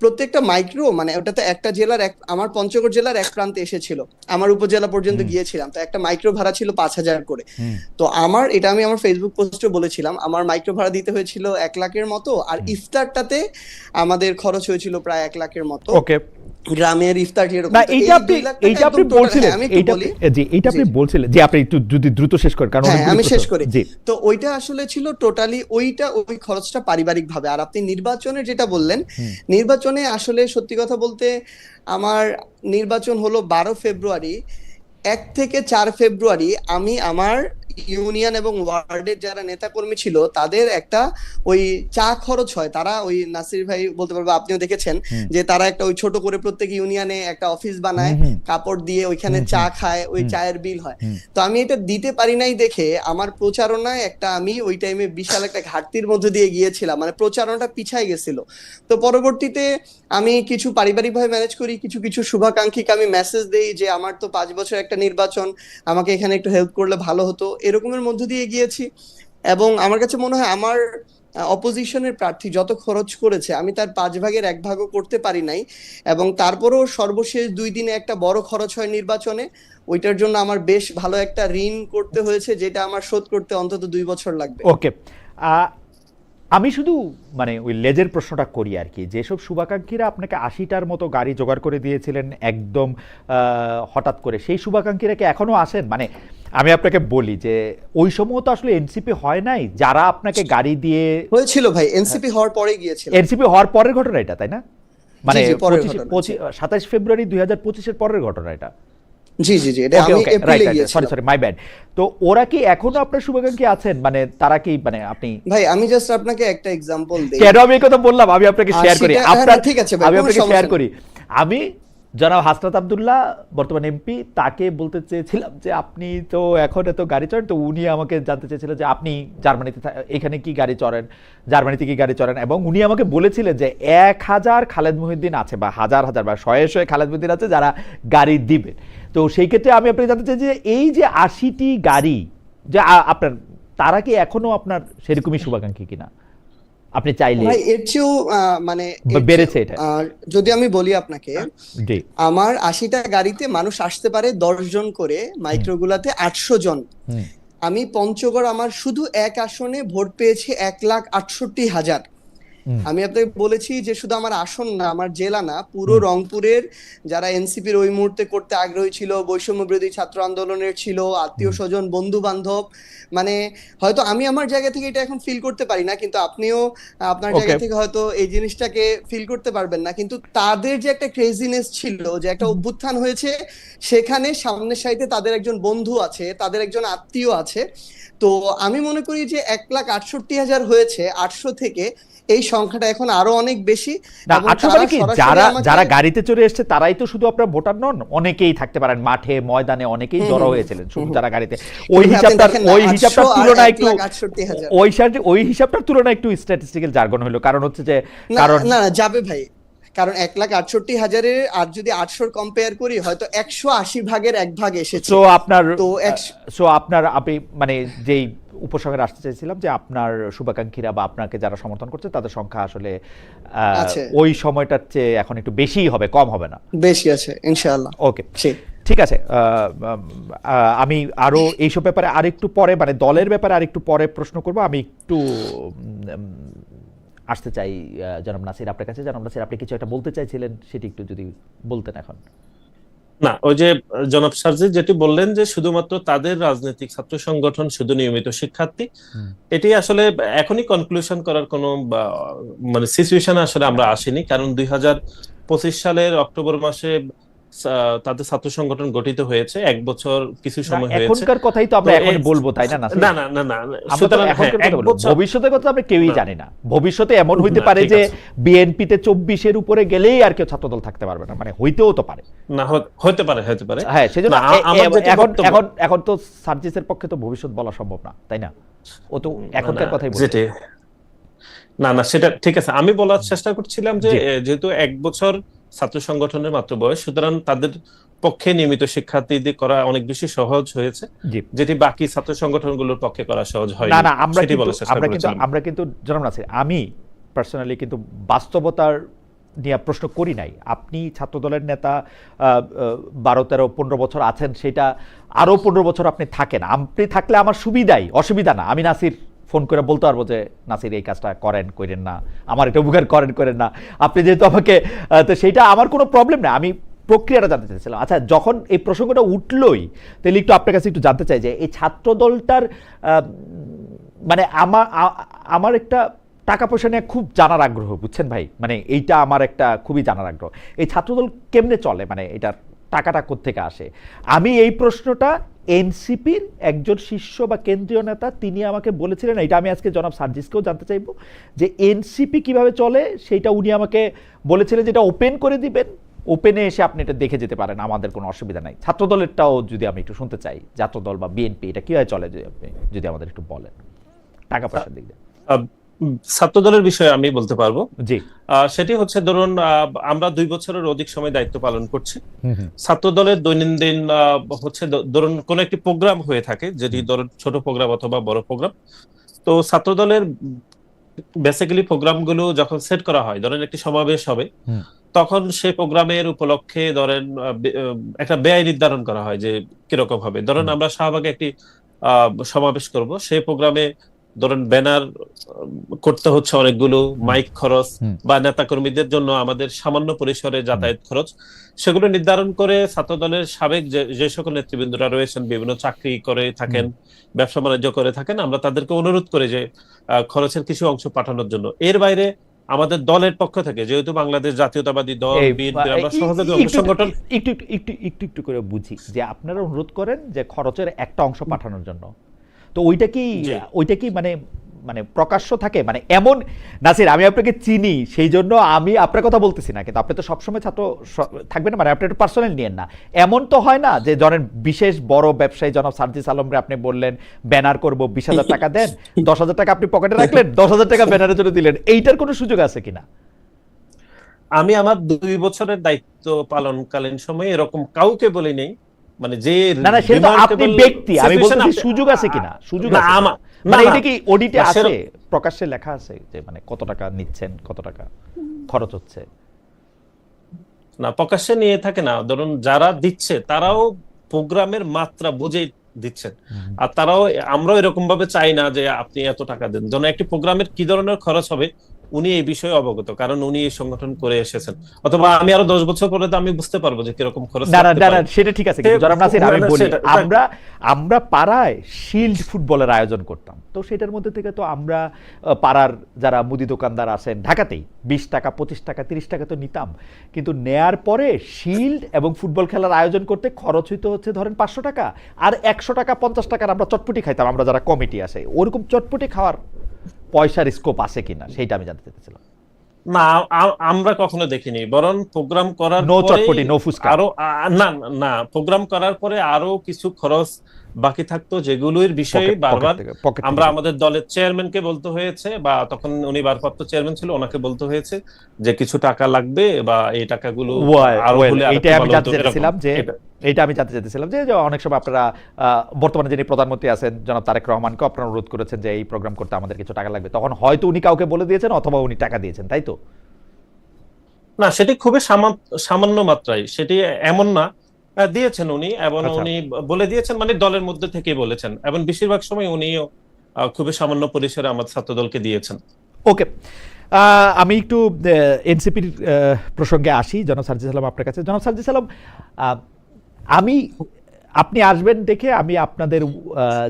প্রত্যেকটা মাইক্রো মানে ওটাতে একটা জেলার আমার পঞ্চগড় জেলার এক প্রান্তে এসেছিল, আমার উপজেলা পর্যন্ত গিয়েছিলাম, তো একটা মাইক্রো ভাড়া ছিল 5,000 করে। তো এটা আমি আমার ফেসবুক পোস্টে বলেছিলাম, আমার মাইক্রো ভাড়া দিতে হয়েছিল 1 লাখের মতো, আর ইফতারটাতে আমাদের খরচ হয়েছিল প্রায় 1 লাখের মতো। ওকে, গ্রামের ইফতার যেরকম, না এইটা আপনি বলছিলেন, এইটা আপনি বলছিলেন যে আপনি একটু যদি দ্রুত শেষ করেন, কারণ আমি শেষ করি। তো ওইটা আসলে ছিল টোটালি ওই খরচটা পারিবারিক ভাবে। আর আপনি নির্বাচনের যেটা বললেন, নির্বাচনে আসলে সত্যি কথা বলতে আমার নির্বাচন হলো 12 ফেব্রুয়ারি। 1 থেকে 4 ফেব্রুয়ারি আমি আমার ইউনিয়ন এবং ওয়ার্ডের যারা নেতাকর্মী ছিল তাদের একটা ওই চা খরচ হয়, তারা ওই নাসির ভাই বলতে পারবে, আপনিও দেখেছেন যে তারা একটা ওই ছোট করে প্রত্যেক ইউনিয়নে একটা অফিস বানায়, কাপড় দিয়ে ওইখানে চা খায়, ওই চায়ের বিল হয়। তো আমি এটা দিতে পারি নাই দেখে আমার প্রচারণায় আমি ওই টাইমে বিশাল একটা ঘাটতির মধ্যে দিয়ে গিয়েছিলাম, মানে প্রচারণাটা পিছায় গেছিল। তো পরবর্তীতে আমি কিছু পারিবারিকভাবে ম্যানেজ করি, কিছু শুভাকাঙ্ক্ষীকে আমি মেসেজ দেই যে আমার তো 5 বছর একটা নির্বাচন, আমাকে এখানে একটু হেল্প করলে ভালো হতো, এরকমের মধ্য দিয়ে গিয়েছি। এবং আমার কাছে মনে হয় আমার অপোজিশনের প্রার্থী যত খরচ করেছে আমি তার 5 ভাগের 1 ভাগও করতে পারি নাই। এবং তারপরেও সর্বশেষ 2 দিনে একটা বড় খরচ হয় নির্বাচনে, ওইটার জন্য আমার বেশ ভালো একটা ঋণ করতে হয়েছে, যেটা আমার শোধ করতে অন্তত 2 বছর লাগবে। ওকে, আমি শুধু মানে ওই লেজের প্রশ্নটা করি আর কি, যেসব শুভাকাঙ্ক্ষীরা আপনাকে 80টার মতো গাড়ি জোগাড় করে দিয়েছিলেন একদম হঠাৎ করে, সেই শুভাকাঙ্ক্ষীরা কি এখনো আসেন? মানে আমি আপনাকে বলি যে ওই সময় তো আসলে এনসিপি হয় নাই, যারা আপনাকে গাড়ি দিয়ে হয়েছিল ভাই, এনসিপি হওয়ার পরে গিয়েছিল, এনসিপি হওয়ার পরের ঘটনা এটা, তাই না? মানে 27 ফেব্রুয়ারি 2025-এর পরের ঘটনা এটা। জি, এটা আমি এপ্রিলে গিয়েছিলাম। Sorry my bad. তো ওরা কি এখনো আপনার শুভাকাঙ্ক্ষী আছেন? মানে তারা কি, মানে আপনি ভাই আমি জাস্ট আপনাকে একটা एग्जांपल দেই। কেন আমি এই কথা বললাম, আমি আপনাকে শেয়ার করি, আপনার ঠিক আছে ভাই, আমি আপনাকে শেয়ার করি। আমি জনাব হাসনাত আব্দুল্লাহ বর্তমান এমপি, তাকে বলতে চেয়েছিলাম যে আপনি তো এখন এত গাড়ি চড়েন, তো উনি আমাকে জানতে চেয়েছিলেন যে আপনি জার্মানিতে এখানে কি গাড়ি চড়েন, জার্মানিতে কি গাড়ি চড়েন, এবং উনি আমাকে বলেছিলেন যে 1000 খালেদ মহিউদ্দিন আছে, বা হাজার বা শয়ে খালেদ মহিউদ্দিন আছে যারা গাড়ি দিবে। তো সেই ক্ষেত্রে আমি আপনাকে জানতে চাই যে এই যে 80টি গাড়ি যে আপনার, তারা কি এখনো আপনার সেরকমই শুভাকাঙ্ক্ষী কিনা? আপনি চাইলে ভাই এর চেয়েও মানে বেড়েছে এটা। যদি আমি বলি আপনাকে, আমার 80টা গাড়িতে মানুষ আসতে পারে 10 জন করে, মাইক্রোগুলাতে 800 জন। আমি পঞ্চগড় আমার শুধু এক আসনে ভোট পেয়েছি 1,68,000। আমি আপনাকে বলেছি যে শুধু আমার আসন না, আমার জেলা না, পুরো রংপুরের যারা এনসিপির ওই মুহূর্তে করতে আগ্রহী ছিল, বৈষম্য বিরোধী ছাত্র আন্দোলনের ছিল, আত্মীয় স্বজন, বন্ধু বান্ধব, মানে হয়তো আমি আমার জায়গা থেকে এটা এখন ফিল করতে পারি না, কিন্তু আপনিও আপনার জায়গা থেকে হয়তো এই জিনিসটাকে ফিল করতে পারবেন না, কিন্তু তাদের যে একটা ক্রেজিনেস ছিল, যে একটা অভ্যুত্থান হয়েছে, সেখানে সামনের সারিতে তাদের একজন বন্ধু আছে, তাদের একজন আত্মীয় আছে। তো আমি মনে করি যে 1,68,000 হয়েছে 800 থেকে, এই সংখ্যাটা এখন আরো অনেক বেশি। যারা গাড়িতে চড়ে এসেছে তারাই তো শুধু আপনার ভোটার নন, অনেকেই থাকতে পারেন মাঠে ময়দানে, অনেকেই জড়ো হয়েছিলেন শুধু যারা গাড়িতে। ওই হিসাবটার তুলনায় একটু স্ট্যাটিস্টিক্যাল জার্গন হলো, কারণ হচ্ছে যে না যাবে ভাই, কারণ 1,68,000-এর আর যদি 800 কম্পেয়ার করি, হয়তো 180 ভাগের 1 ভাগ এসেছে। আপনার আপনি মানে যেই উপসংহারে আসতে চাইছিলাম যে আপনার শুভাকাঙ্ক্ষীরা বা আপনাকে যারা সমর্থন করছে তাদের সংখ্যা আসলে ওই সময়টার চেয়ে এখন একটু বেশিই হবে, কম হবে না, বেশি আছে ইনশাআল্লাহ। ওকে, ঠিক আছে। আমি আরো এইসব ব্যাপারে আরেকটু পরে, মানে দলের ব্যাপারে আরেকটু পরে প্রশ্ন করব। আমি একটু আসতে চাই জনাব নাসির আপনার কাছে। জনাব নাসির, আপনি কিছু একটা বলতে চাইছিলেন, সেটি একটু যদি বলতেন এখন। না, ওই যে জনাব সারজিদ যেটি বললেন যে শুধুমাত্র তাদের রাজনৈতিক ছাত্র সংগঠন, শুধু নিয়মিত শিক্ষার্থী, এটি আসলে এখনই কনক্লুশন করার কোনো মানে সিচুয়েশনে আসলে আমরা আসিনি, কারণ 2025 সালের অক্টোবর মাসে তাদের ছাত্র সংগঠন গঠিত হয়েছে, 1 বছর কিছু সময় হয়েছে। এখনকার কথাই তো আমরা এখন বলবো, তাই না? না, সুতরাং ভবিষ্যতের কথা আমরা কেউই জানি না। ভবিষ্যতে এমন হইতে পারে যে বিএনপিতে 24-এর উপরে গেলেই আর কেউ ছাত্রদল থাকতে পারবে না, মানে হইতেও তো পারে না, হতে পারে। হ্যাঁ, সেজন্য এখন তো সার্জিসের পক্ষে তো ভবিষ্যৎ বলা সম্ভব না, তাই না? ও তো এখনকার কথাই বলছে। না, সেটা ঠিক আছে। আমি বলার চেষ্টা করছিলাম যে যেহেতু 1 বছর ছাত্র সংগঠনের মাত্র বয়স, সুতরাং তাদের পক্ষে নিয়মিত শিক্ষার্থীদের করা অনেক বেশি সহজ হয়েছে, জি যেটি বাকি ছাত্র সংগঠনগুলোর পক্ষে করা সহজ হয় না না আমরা সেটি কিন্তু বলার চেষ্টা করেছিলাম। আমরা কিন্তু জনাব নাসির, আমি পার্সোনালি কিন্তু বাস্তবতার নিয়ে প্রশ্ন করি নাই। আপনি ছাত্রদলের নেতা 12-13-15 বছর আছেন, সেটা আরো 15 বছর আপনি থাকেন। আপনি থাকলে আমার সুবিধাই, অসুবিধা না। আমি নাসির ফোন করে বলতে পারবো যে নাসির এই কাজটা করেন না, আমার এটা উপকার করেন না। আপনি যেহেতু আমাকে তো সেইটা আমার কোনো প্রবলেম না। আমি প্রক্রিয়াটা জানতে চাইছিলাম। আচ্ছা, যখন এই প্রসঙ্গটা উঠলই, তাহলে একটু আপনার কাছে একটু জানতে চাই যে এই ছাত্র দলটার মানে আমার একটা টাকা পয়সা নিয়ে খুব জানার আগ্রহ, বুঝছেন ভাই, মানে এইটা আমার একটা খুবই জানার আগ্রহ। এই ছাত্রদল কেমনে চলে, মানে এটার টাকাটা কোত্থেকে আসে? আমি এই প্রশ্নটা এনসিপির একজন শীর্ষ বা কেন্দ্রীয় নেতা তিনি আমাকে বলেছিলেন, এটা আমি আজকে জনাব সার্জিসকেও জানতে চাইবো যে এনসিপি কিভাবে চলে সেইটা উনি আমাকে বলেছিলেন, যেটা ওপেন করে দিবেন, ওপেনে এসে আপনি এটা দেখে যেতে পারেন, আমাদের কোনো অসুবিধা নাই। ছাত্রদলেরটাও যদি আমি একটু শুনতে চাই, ছাত্রদল বা বিএনপি এটা কিভাবে চলে, যদি আমাদের একটু বলেন টাকা পয়সার দিক দিয়ে। ছাত্রদলের বিষয়ে আমি বলতে পারবো। জি, সেটি হচ্ছে ধরুন আমরা 2 বছরের অধিক সময় দায়িত্ব পালন করছি। ছাত্রদলের দৈনন্দিন হচ্ছে ধরুন কোন একটি প্রোগ্রাম হয়ে থাকে, যেটি ধরুন ছোট প্রোগ্রাম অথবা বড় প্রোগ্রাম। তো ছাত্রদলের বেসিক্যালি প্রোগ্রামগুলো যখন সেট করা হয়, ধরেন একটি সমাবেশ হবে, তখন সেই প্রোগ্রামের উপলক্ষে ধরেন একটা ব্যয় নির্ধারণ করা হয় যে কিরকম হবে। ধরেন আমরা শাহবাগে একটি সমাবেশ করব, সেই প্রোগ্রামে ধরেন ব্যানার করতে হচ্ছে অনেকগুলো, মাইক খরচ বা নেতাকর্মীদের জন্য আমাদের সামান্য পরিসরে যাতায়াত খরচ, সেগুলো নির্ধারণ করে ছাত্রদলের সাবেক যে সকল নেতৃবৃন্দরা রয়েছেন, বিভিন্ন চাকরি করে থাকেন, ব্যবসা বাণিজ্য করে থাকেন, আমরা তাদেরকে অনুরোধ করি যে খরচের কিছু অংশ পাঠানোর জন্য। এর বাইরে আমাদের দলের পক্ষ থেকে, যেহেতু বাংলাদেশ জাতীয়তাবাদী দল বিএনপি, আমরা সহযোগী সংগঠন, একটু করে বুঝি যে আপনারা অনুরোধ করেন যে খরচের একটা অংশ পাঠানোর জন্য, তো ওইটা কি মানে মানে প্রকাশ্য থাকে, মানে এমন নাসির আমি আপনাকে চিনি সেই জন্য আমি আপনার কথা বলতেছি না, কিন্তু আপনি তো সবসময় ছাত্র থাকবেন না, মানে আপনি একটু পার্সোনাল নিয়েন না। এমন তো হয় না যে জনের বিশেষ বড় ব্যবসায়ী জনাব সার্জিস আলমরে আপনি বললেন ব্যানার করব, 20,000 টাকা দেন, 10,000 টাকা আপনি পকেটে রাখলেন, 10,000 টাকা ব্যানারের জন্য দিলেন, এইটার কোনো সুযোগ আছে কিনা? আমি আমার 2 বছরের দায়িত্ব পালনকালীন সময়ে এরকম কাউকে বলি নেই, মানে যে না না সেটা তো আপনি ব্যক্তি, আমি বলতেছি সুযোগ আছে কিনা, সুযোগ আছে মানে এটা কি অডিটে আছে, প্রকাশ্যে লেখা আছে যে মানে কত টাকা নিচ্ছেন, কত টাকা খরচ হচ্ছে? না, প্রকাশ্যে নিয়ে থাকে না। ধরুন যারা দিচ্ছে তারাও প্রোগ্রামের মাত্রা বুঝে দিচ্ছেন, আর তারাও, আমরাও এরকম ভাবে চাই না যে আপনি এত টাকা দেন। যেন একটি প্রোগ্রামের কি ধরনের খরচ হবে উনি এই বিষয়ে অবগত, কারণ উনি এই সংগঠন করে এসেছেন। অথবা আমি আরো 10 বছর পরে তো আমি বুঝতে পারবো যে কিরকম খরচ। না সেটা ঠিক আছে, কিন্তু জনাব নাসির আমি বলি, আমরা পাড়ায় শিল্ড ফুটবলের আয়োজন করতাম, তো সেটার মধ্যে থেকে তো আমরা পাড়ার যারা মুদি দোকানদার আছেন ঢাকাতেই 20 টাকা 25 টাকা 30 টাকা তো নিতাম, কিন্তু নেয়ার পরে শিল্ড এবং ফুটবল খেলার আয়োজন করতে খরচ হচ্ছে ধরেন 500 টাকা, আর 100 টাকা 50 টাকার আমরা চটপটি খাইতাম, আমরা যারা কমিটি আসে ওরকম চটপটি খাওয়ার পয়সার স্কোপ আছে কিনা সেইটা আমি জানতে চাইছিলাম। না, আমরা কখনো দেখিনি, বরং প্রোগ্রাম করার নো চটপটি নো ফুচকা আরো না প্রোগ্রাম করার পরে আরো কিছু খরচ বাকি থাকতো, যেগুলোর বিষয়ে বারবার আমরা আমাদের দলের চেয়ারম্যানকে বলতে হয়েছে, বা তখন উনি ভারপ্রাপ্ত চেয়ারম্যান ছিল, ওনাকে বলতে হয়েছে যে কিছু টাকা লাগবে বা এই টাকাগুলো আরো হলে। এটা আমি জানতে চাইছিলাম যে অনেক সময় আপনারা বর্তমানে যিনি প্রধানমন্ত্রী আছেন জনাব তারেক রহমানকে আপনারা অনুরোধ করেছেন যে এই প্রোগ্রাম করতে আমাদের কিছু টাকা লাগবে, তখন হয়তো উনি কাউকে বলে দিয়েছেন অথবা উনি টাকা দিয়েছেন, তাই তো? না, সেটি খুবই সামান্য মাত্রায়, সেটি এমন না, দিয়েছেন উনি, এবং উনি বলে দিয়েছেন মানে দলের মধ্যে থেকে বলেছেন, এবং বেশিরভাগ সময় উনিও খুবই সামান্য পরিসরে আমার ছাত্রদলকে দিয়েছেন। ওকে, আমি একটু এনসিপির প্রসঙ্গে আসি। জনাব সার্জিস আলম আপনার কাছে। জনাব সার্জিস আলম, আপনি আসবেন দেখে আমি আপনাদের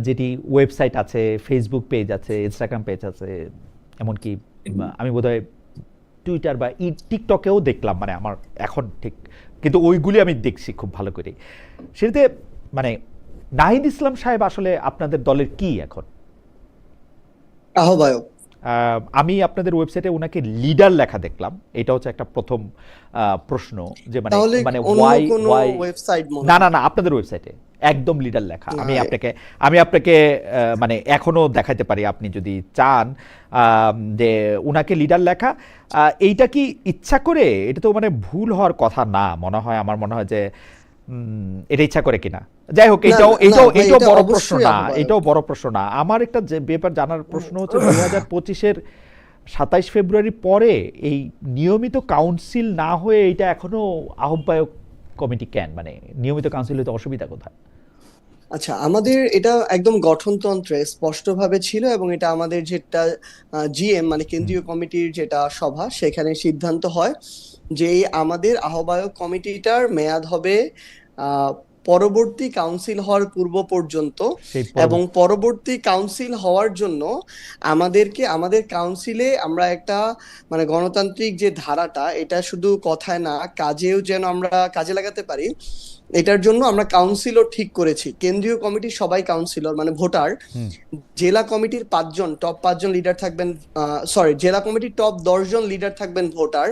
যেটি ওয়েবসাইট আছে, ফেসবুক পেজ আছে, ইনস্টাগ্রাম পেজ আছে, এমনকি আমি বোধহয় টুইটার বা টিকটকেও দেখলাম, মানে আমার এখন ঠিক, কিন্তু ওইগুলি আমি দেখছি খুব ভালো করে। সেটাতে মানে নাহিদ ইসলাম সাহেব আসলে আপনাদের দলের কি এখন? আহ্বায়ক। আমি আপনাদের ওয়েবসাইটে ওনাকে লিডার লেখা দেখলাম, এটা হচ্ছে একটা প্রথম প্রশ্ন যে মানে ওয়াই ওয়েবসাইট না আপনাদের ওয়েবসাইটে একদম লিডার লেখা। আমি আপনাকে মানে এখনো দেখাতে পারি আপনি যদি চান, যে উনাকে লিডার লেখা। এইটা কি ইচ্ছা করে? এটা তো মানে ভুল হওয়ার কথা না মনে হয়, আমার মনে হয় যে এটা ইচ্ছা করে কিনা? যাই হোক, না, এটাও না, এটাও ভাই, এটাও এটা বড় প্রশ্ন অবশ্যই না, আহ্বায়ক। এটাও বড় প্রশ্ন না। আমার একটা যে ব্যাপার জানার প্রশ্ন হচ্ছে 2025-এর 27 ফেব্রুয়ারি পরে এই নিয়মিত কাউন্সিল না হয়ে এটা এখনো আহ্বায়ক কমিটি কেন? মানে নিয়মিত কাউন্সিল হতে অসুবিধা কোথায়? আচ্ছা, আমাদের এটা একদম গঠনতন্ত্রে স্পষ্টভাবে ছিল, এবং এটা আমাদের যেটা জিএম মানে কেন্দ্রীয় কমিটির যেটা সভা, সেখানে সিদ্ধান্ত হয় যে এই আমাদের আহ্বায়ক কমিটিটার মেয়াদ হবে আহ, পরবর্তী কাউন্সিল হওয়ার পূর্ব পর্যন্ত। সেই এবং পরবর্তী কাউন্সিল হওয়ার জন্য আমাদের কাউন্সিলে আমরা একটা মানে গণতান্ত্রিক যে ধারাটা, এটা শুধু কথায় না, কাজেও যেন আমরা কাজে লাগাতে পারি, এটার জন্য আমরা কাউন্সিলর ঠিক করেছি। কেন্দ্রীয় কমিটির সবাই কাউন্সিলর মানে ভোটার। হুম, জেলা কমিটির টপ 5জন লিডার থাকবেন, জেলা কমিটির টপ 10জন লিডার থাকবেন ভোটার,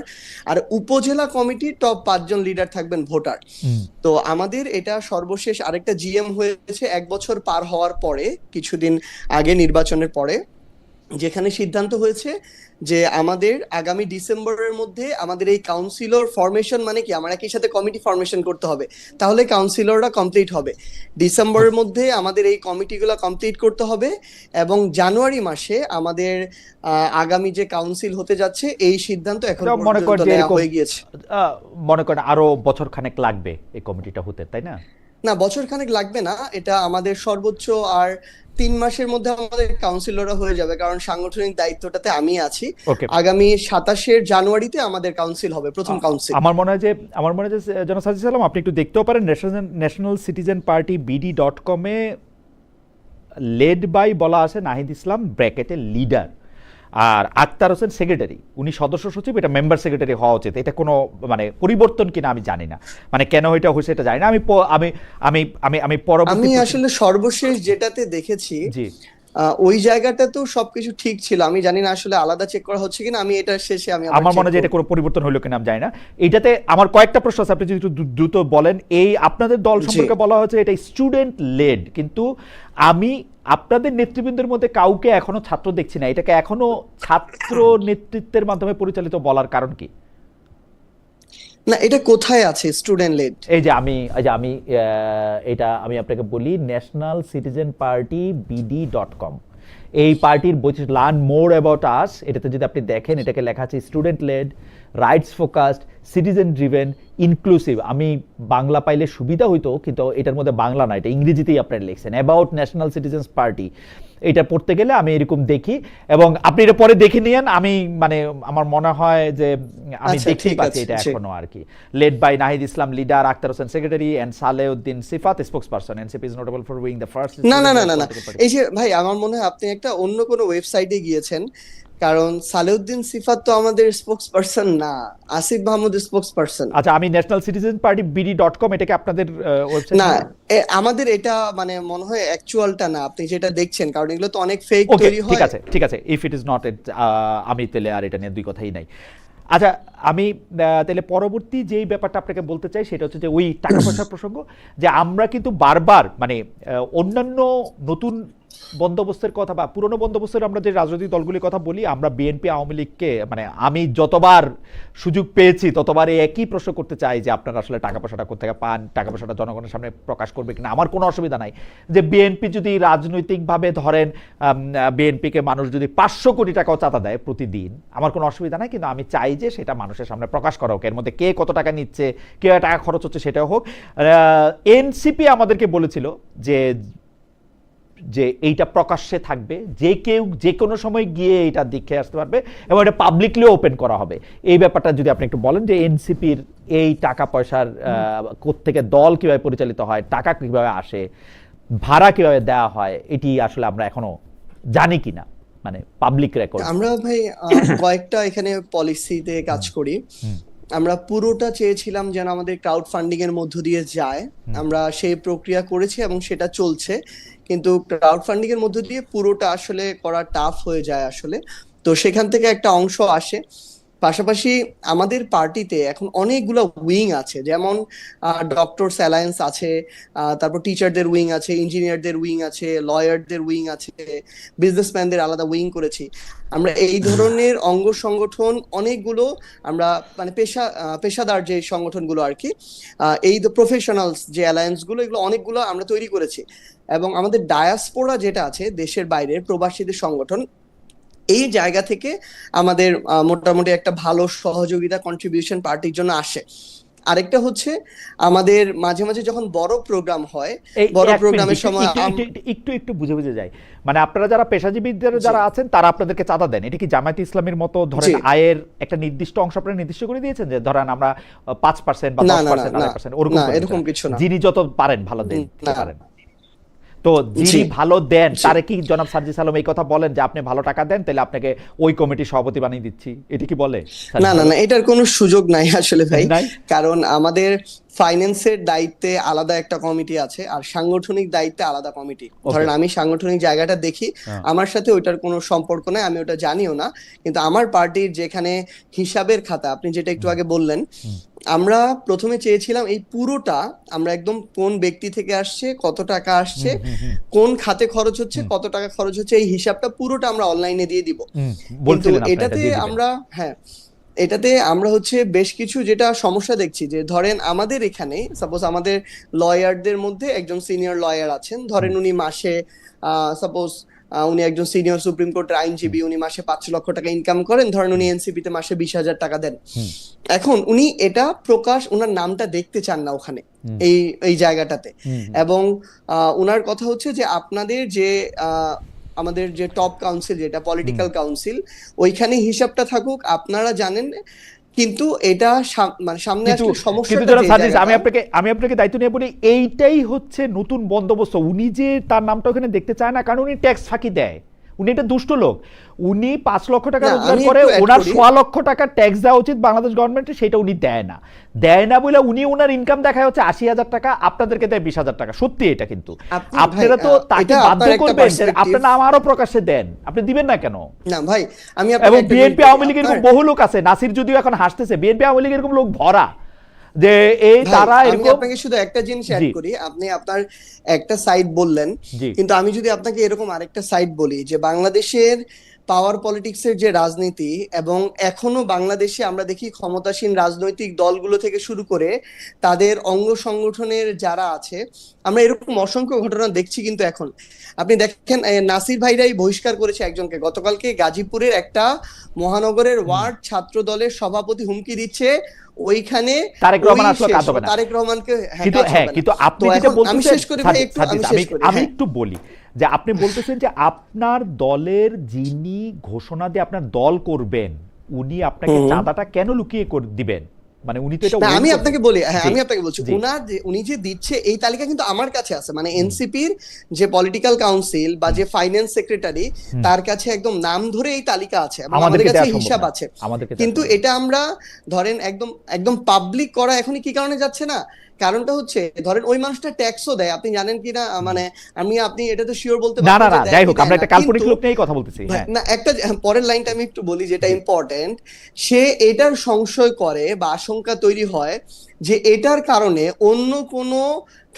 আর উপজেলা কমিটির টপ 5জন লিডার থাকবেন ভোটার। হুম। তো আমাদের এটা সর্বশেষ আরেকটা জিএম হয়েছে 1 বছর পার হওয়ার পরে, কিছুদিন আগে নির্বাচনের পরে, যেখানে সিদ্ধান্ত হয়েছে যে আমাদের আগামী ডিসেম্বরের মধ্যে আমাদের এই কাউন্সিলর ফরমেশন, মানে কি আমার একই সাথে কমিটি ফরমেশন করতে হবে, তাহলে কাউন্সিলররা কমপ্লিট হবে। ডিসেম্বরের মধ্যে আমাদের এই কমিটিগুলো কমপ্লিট করতে হবে, এবং জানুয়ারি মাসে আমাদের আগামী যে কাউন্সিল হতে যাচ্ছে এই সিদ্ধান্ত এখন এটা মনে করেন পর্যন্ত যে নেওয়া এরকম হয়ে গিয়েছে। মনে করেন আরো বছর খানেক লাগবে এই কমিটিটা হতে, তাই না? না, বছর খানেক লাগবে না, এটা আমাদের সর্বোচ্চ আর 3 মাসের মধ্যে আমাদের কাউন্সিলররা হয়ে যাবে, কারণ সাংগঠনিক দায়িত্বটাতে আমি আছি। ওকে। আগামী 27 জানুয়ারিতে আমাদের কাউন্সিল হবে, প্রথম কাউন্সিল। আমার মনে হয় যে জনাব সাজিদ সালাম, আপনি একটু দেখতেও পারেন ন্যাশনাল সিটিজেন পার্টি BD.com-এ লেড বাই বলা আছে নাহিদ ইসলাম ব্র্যাকেটে লিডার, আর আক্তার হোসেন সেক্রেটারি, উনি সদস্য সচিব, এটা মেম্বার সেক্রেটারি হওয়া উচিত। এটা কোনো মানে পরিবর্তন কিনা আমি জানি না, মানে কেন এটা হয়েছে এটা জানি না। আমি পরবর্তী আমি আসলে সর্বশেষ যেটাতে দেখেছি, জি, ওই জায়গাটাতেও সবকিছু ঠিক ছিল। আমি জানি না আসলে আলাদা চেক করা হচ্ছে কিনা, আমি এটা শেষে আমি আবার আমার check মনে হয় যে এটা করবো। কোনো পরিবর্তন হইলো কিনা আমি জানি না। এইটাতে আমার কয়েকটা প্রশ্ন আছে, আপনি যদি একটু দ্রুত বলেন। এই আপনাদের দল জি। সম্পর্কে বলা হয়েছে এটা স্টুডেন্ট লেড, কিন্তু আমি আপনাদের নেতৃবৃন্দের মধ্যে কাউকে এখনো ছাত্র দেখছি না। এটাকে এখনো ছাত্র নেতৃত্বের মাধ্যমে পরিচালিত বলার কারণ কি? না, এটা কোথায় আছে স্টুডেন্ট লেড? এই যে আমি এটা আমি আপনাকে বলি, ন্যাশনাল সিটিজেন পার্টি BD.com, এই পার্টির বৈশিষ্ট্য লার্ন মোর অ্যাবাউট আস, এটাতে যদি আপনি দেখেন, এটাকে লেখা আছে student led, rights focused, citizen driven, inclusive. আমি বাংলা পাইলে সুবিধা হইতো, কিন্তু এটার মধ্যে বাংলা না, এটা ইংরেজিতেই আপনারা লিখছেন অ্যাবাউট ন্যাশনাল সিটিজেন্স পার্টি। এটা পড়তে গেলে আমি এরকম দেখি, এবং আপনি এটা পরে দেখে নিয়েন। আমি মানে আমার মনে হয় যে আমি আচ্ছা, দেখতেই ঠিক পাচ্ছি আছে, এটা জি। এখনো আর কি। Led by Nahid Islam leader, Akter Hossain secretary, and Salahuddin Sifat spokesperson. NCP is notable for being the first না, না, না, না, না, এই যে ভাই, আমার মনে হয় আপনি একটা অন্য কোনো ওয়েবসাইটে গিয়েছেন, কারণ সালেউদ্দিন সিফাত তো আমাদের স্পোকস পারসন না, আসিফ মাহমুদ স্পোকস পারসন। আচ্ছা, আমি ন্যাশনাল সিটিজেন পার্টি BD.com, এটাকে আপনাদের ওয়েবসাইট? না, আমাদের এটা মানে মনে হয় অ্যাকচুয়ালটা না, আপনি যেটা দেখছেন, কারণ এগুলো তো অনেক ফেক ওকে, তৈরি ঠিক হয়। আছে, ঠিক আছে, ইফ ইট ইজ নট ইট, আমি তাহলে আর এটা নিয়ে দুই কথাই নাই। আচ্ছা, আমি তাহলে পরবর্তী যেই ব্যাপারটা আপনাকে বলতে চাই সেটা হচ্ছে যে ওই টাকা পয়সার প্রসঙ্গ, যে আমরা কিন্তু বারবার মানে অন্যান্য নতুন বন্দোবস্তের কথা বা পুরনো বন্দোবস্তের আমরা যে রাজনৈতিক দলগুলির কথা বলি, আমরা বিএনপি আওয়ামী লীগকে মানে আমি যতবার সুযোগ পেয়েছি ততবার এই একই প্রশ্ন করতে চাই যে আপনারা আসলে টাকা পয়সাটা কোথেকে পান, টাকা পয়সাটা জনগণের সামনে প্রকাশ করবে কিনা। আমার কোনো অসুবিধা নাই যে বিএনপি যদি রাজনৈতিকভাবে ধরেন বিএনপিকে মানুষ যদি 500 কোটি টাকাও চাঁদা দেয় প্রতিদিন, আমার কোনো অসুবিধা নাই, কিন্তু আমি চাই যে সেটা মানুষের সামনে প্রকাশ করা হোক, এর মধ্যে কে কত টাকা নিচ্ছে, কে টাকা খরচ হচ্ছে সেটাও হোক। এনসিপি আমাদেরকে বলেছিল যে যে এইটা প্রকাশ্যে থাকবে, যে কেউ যে কোনো সময় গিয়ে এটা দেখে আসতে পারবে, এবং এটা পাবলিকলি ওপেন করা হবে। এই ব্যাপারটা যদি আপনি একটু বলেন যে এনসিপির এই টাকা পয়সার কোত্থেকে দল কিভাবে পরিচালিত হয়, টাকা কিভাবে আসে, ভাড়া কিভাবে দেওয়া হয়, এটি আসলে আমরা এখনো জানি কিনা, মানে পাবলিক রেকর্ড। আমরা ভাই কয়েকটা এখানে পলিসিতে কাজ করি। আমরা পুরোটা চেয়েছিলাম যেন আমাদের ক্রাউড ফান্ডিং এর মধ্য দিয়ে যায়, আমরা সেই প্রক্রিয়া করেছি এবং সেটা চলছে, কিন্তু ক্রাউড ফান্ডিং এর মধ্য দিয়ে পুরোটা আসলে করা টাফ হয়ে যায় আসলে। তো সেখান থেকে একটা অংশ আসে, পাশাপাশি আমাদের পার্টিতে এখন অনেকগুলো উইং আছে, যেমন ডক্টরস অ্যালায়েন্স আছে, তারপর টিচারদের উইং আছে, ইঞ্জিনিয়ারদের উইং আছে, লয়ারদের উইং আছে, বিজনেসম্যানদের আলাদা উইং করেছি আমরা। এই ধরনের অঙ্গ সংগঠন অনেকগুলো আমরা, মানে পেশাদার যে সংগঠনগুলো আর কি, এই প্রফেশনালস যে অ্যালায়েন্স গুলো, এগুলো অনেকগুলো আমরা তৈরি করেছি। এবং আমাদের ডায়াসপোরা যেটা আছে, দেশের বাইরের প্রবাসীদের সংগঠন, এই জায়গা থেকে আমাদের মোটামুটি একটা ভালো সহযোগিতা কন্ট্রিবিউশন পার্টির জন্য আসে। আরেকটা হচ্ছে আমাদের মাঝে মাঝে যখন বড় প্রোগ্রাম হয়, বড় প্রোগ্রামের সময় একটু বুঝে বুঝে যায়, মানে আপনারা যারা পেশাজীবীদের যারা আছেন তারা আপনাদেরকে চাঁদা দেন। এটা কি জামায়াতে ইসলামের মতো ধরেন আয়ের একটা নির্দিষ্ট অংশ আপনারা নির্দিষ্ট করে দিয়েছেন, যে ধরেন আমরা 5% বা 10% 8% এরকম কিছু না, যিনি যত পারেন ভালো দেন পারেন? তো যিনি ভালো দেন তারে কি জনাব সার্জিস আলম এই কথা বলেন যে আপনি ভালো টাকা দেন তাহলে আপনাকে ওই কমিটির সভাপতি বানিয়ে দিচ্ছি, এটা কি বলে? না, এটার কোনো সুযোগ নাই আসলে ভাই, কারণ আমাদের ফাইন্যান্সের দায়িত্বে আলাদা একটা কমিটি আছে, আর সাংগঠনিক দায়িত্বে আলাদা কমিটি। ধরেন আমি সাংগঠনিক জায়গাটা দেখি, আমার সাথে ওইটার কোনো সম্পর্ক নাই, আমি ওটা জানিও না। কিন্তু আমার পার্টির যেখানে হিসাবের খাতা, আপনি যেটা একটু আগে বললেন, আমরা প্রথমে চেয়েছিলাম এই পুরোটা আমরা একদম কোন ব্যক্তি থেকে আসছে, কত টাকা আসছে, কোন খাতে খরচ হচ্ছে, কত টাকা খরচ হচ্ছে, এই হিসাবটা পুরোটা আমরা অনলাইনে দিয়ে দিব। কিন্তু এটাতে আমরা হচ্ছে বেশ কিছু যেটা সমস্যা দেখছি, যে ধরেন আমাদের এখানে সাপোজ আমাদের লয়ারদের মধ্যে একজন সিনিয়র লয়ার আছেন, ধরেন উনি মাসে সাপোজ উনি একজন সিনিয়র সুপ্রিম কোর্টের আইনজীবী, উনি মাসে 5 লক্ষ টাকা ইনকাম করেন, ধরেন উনি এনসিপি তে মাসে 20,000 টাকা দেন। এখন উনি এটা প্রকাশ, উনার নামটা দেখতে চান না ওখানে এই জায়গাটাতে। এবং উনার কথা হচ্ছে যে আপনাদের যে আমাদের যে টপ কাউন্সিল, যেটা পলিটিক্যাল কাউন্সিল, ওইখানে হিসাবটা থাকুক, আপনারা জানেন। কিন্তু এটা মানে সামনে আসলে সমস্যা। আমি আপনাকে দায়িত্ব নিয়ে বলি, এইটাই হচ্ছে নতুন বন্দোবস্ত। উনি যে তার নামটা ওখানে দেখতে চায় না, কারণ উনি ট্যাক্স ফাঁকি দেয়। উনি একটা দুষ্ট লোক। উনি 5 লক্ষ টাকা রোজগার করে, ওনার 6 লক্ষ টাকা ট্যাক্স দেওয়া উচিত বাংলাদেশ গভর্নমেন্টের, সেটা উনি দেয় না বলে উনি ওনার ইনকাম দেখায় হচ্ছে 80,000 টাকা, আপনাদেরকে দেয় 20,000 টাকা। সত্যি এটা, কিন্তু আপনারা তো তাকে বাধ্য করবেন, আপনার নাম আরো প্রকাশ্যে দেন, আপনি দিবেন না কেন? না ভাই, আমি এবং বিএনপি আওয়ামী লীগের এরকম বহু লোক আছে, নাসির যদিও এখন হাসতেছে, বিএনপি আওয়ামী লীগের এরকম লোক ভরা, যে এই তারা এরকম। আপনাকে শুধু একটা জিনিস অ্যাড করি, আপনি আপনার একটা সাইড বললেন, কিন্তু আমি যদি আপনাকে এরকম আরেকটা সাইড বলি, যে বাংলাদেশের পাওয়ার পলিটিক্সের যে রাজনীতি, এবং এখনো বাংলাদেশে আমরা দেখি ক্ষমতাসীন রাজনৈতিক দলগুলো থেকে শুরু করে তাদের অঙ্গ সংগঠনের যারা আছে, আমরা এরকম অসংখ্য ঘটনা দেখছি। কিন্তু এখন আপনি দেখেন, নাসির ভাইরাই বহিষ্কার করেছে একজনকে গতকালকে, গাজীপুরের একটা মহানগরের ওয়ার্ড ছাত্র দলের সভাপতি হুমকি দিচ্ছে ওইখানে তারেক রহমান আসলে কাজ হবে না, তারেক রহমানকে। কিন্তু আপনি যেটা বলতেছেন, আমি একটু বলি যে আপনি বলতেছেন যে আপনার দলের যিনি ঘোষণা দিয়ে আপনার দল করবেন, উনি আপনাকে চাঁদাটা কেন লুকিয়ে দিবেন? মানে উনি তো এটা, আমি আপনাকে বলি, আমি আপনাকে বলছি, উনি যে দিচ্ছে এই তালিকা কিন্তু আমার কাছে আছে, মানে এনসিপির যে পলিটিক্যাল কাউন্সিল বা যে ফাইন্যান্স সেক্রেটারি, তার কাছে একদম নাম ধরে এই তালিকা আছে, আমাদের কাছে হিসাব আছে। কিন্তু এটা আমরা ধরেন একদম পাবলিক করা এখনই কি কারণে যাচ্ছে না? কারণটা হচ্ছে, ধরেন ওই মানুষটা ট্যাক্সও দেয়, আপনি জানেন কি না? মানে আপনি এটা তো শিওর বলতে পারবেন না, যাই হোক, আমরা একটা কাল্পনিক লোক নিয়েই কথা বলতেছি। না, একটা পরের লাইনটা আমি একটু বলি যেটা ইম্পর্টেন্ট। সে এটার সংশয় করে বা আশঙ্কা তৈরি হয় যে এটার কারণে অন্য কোনো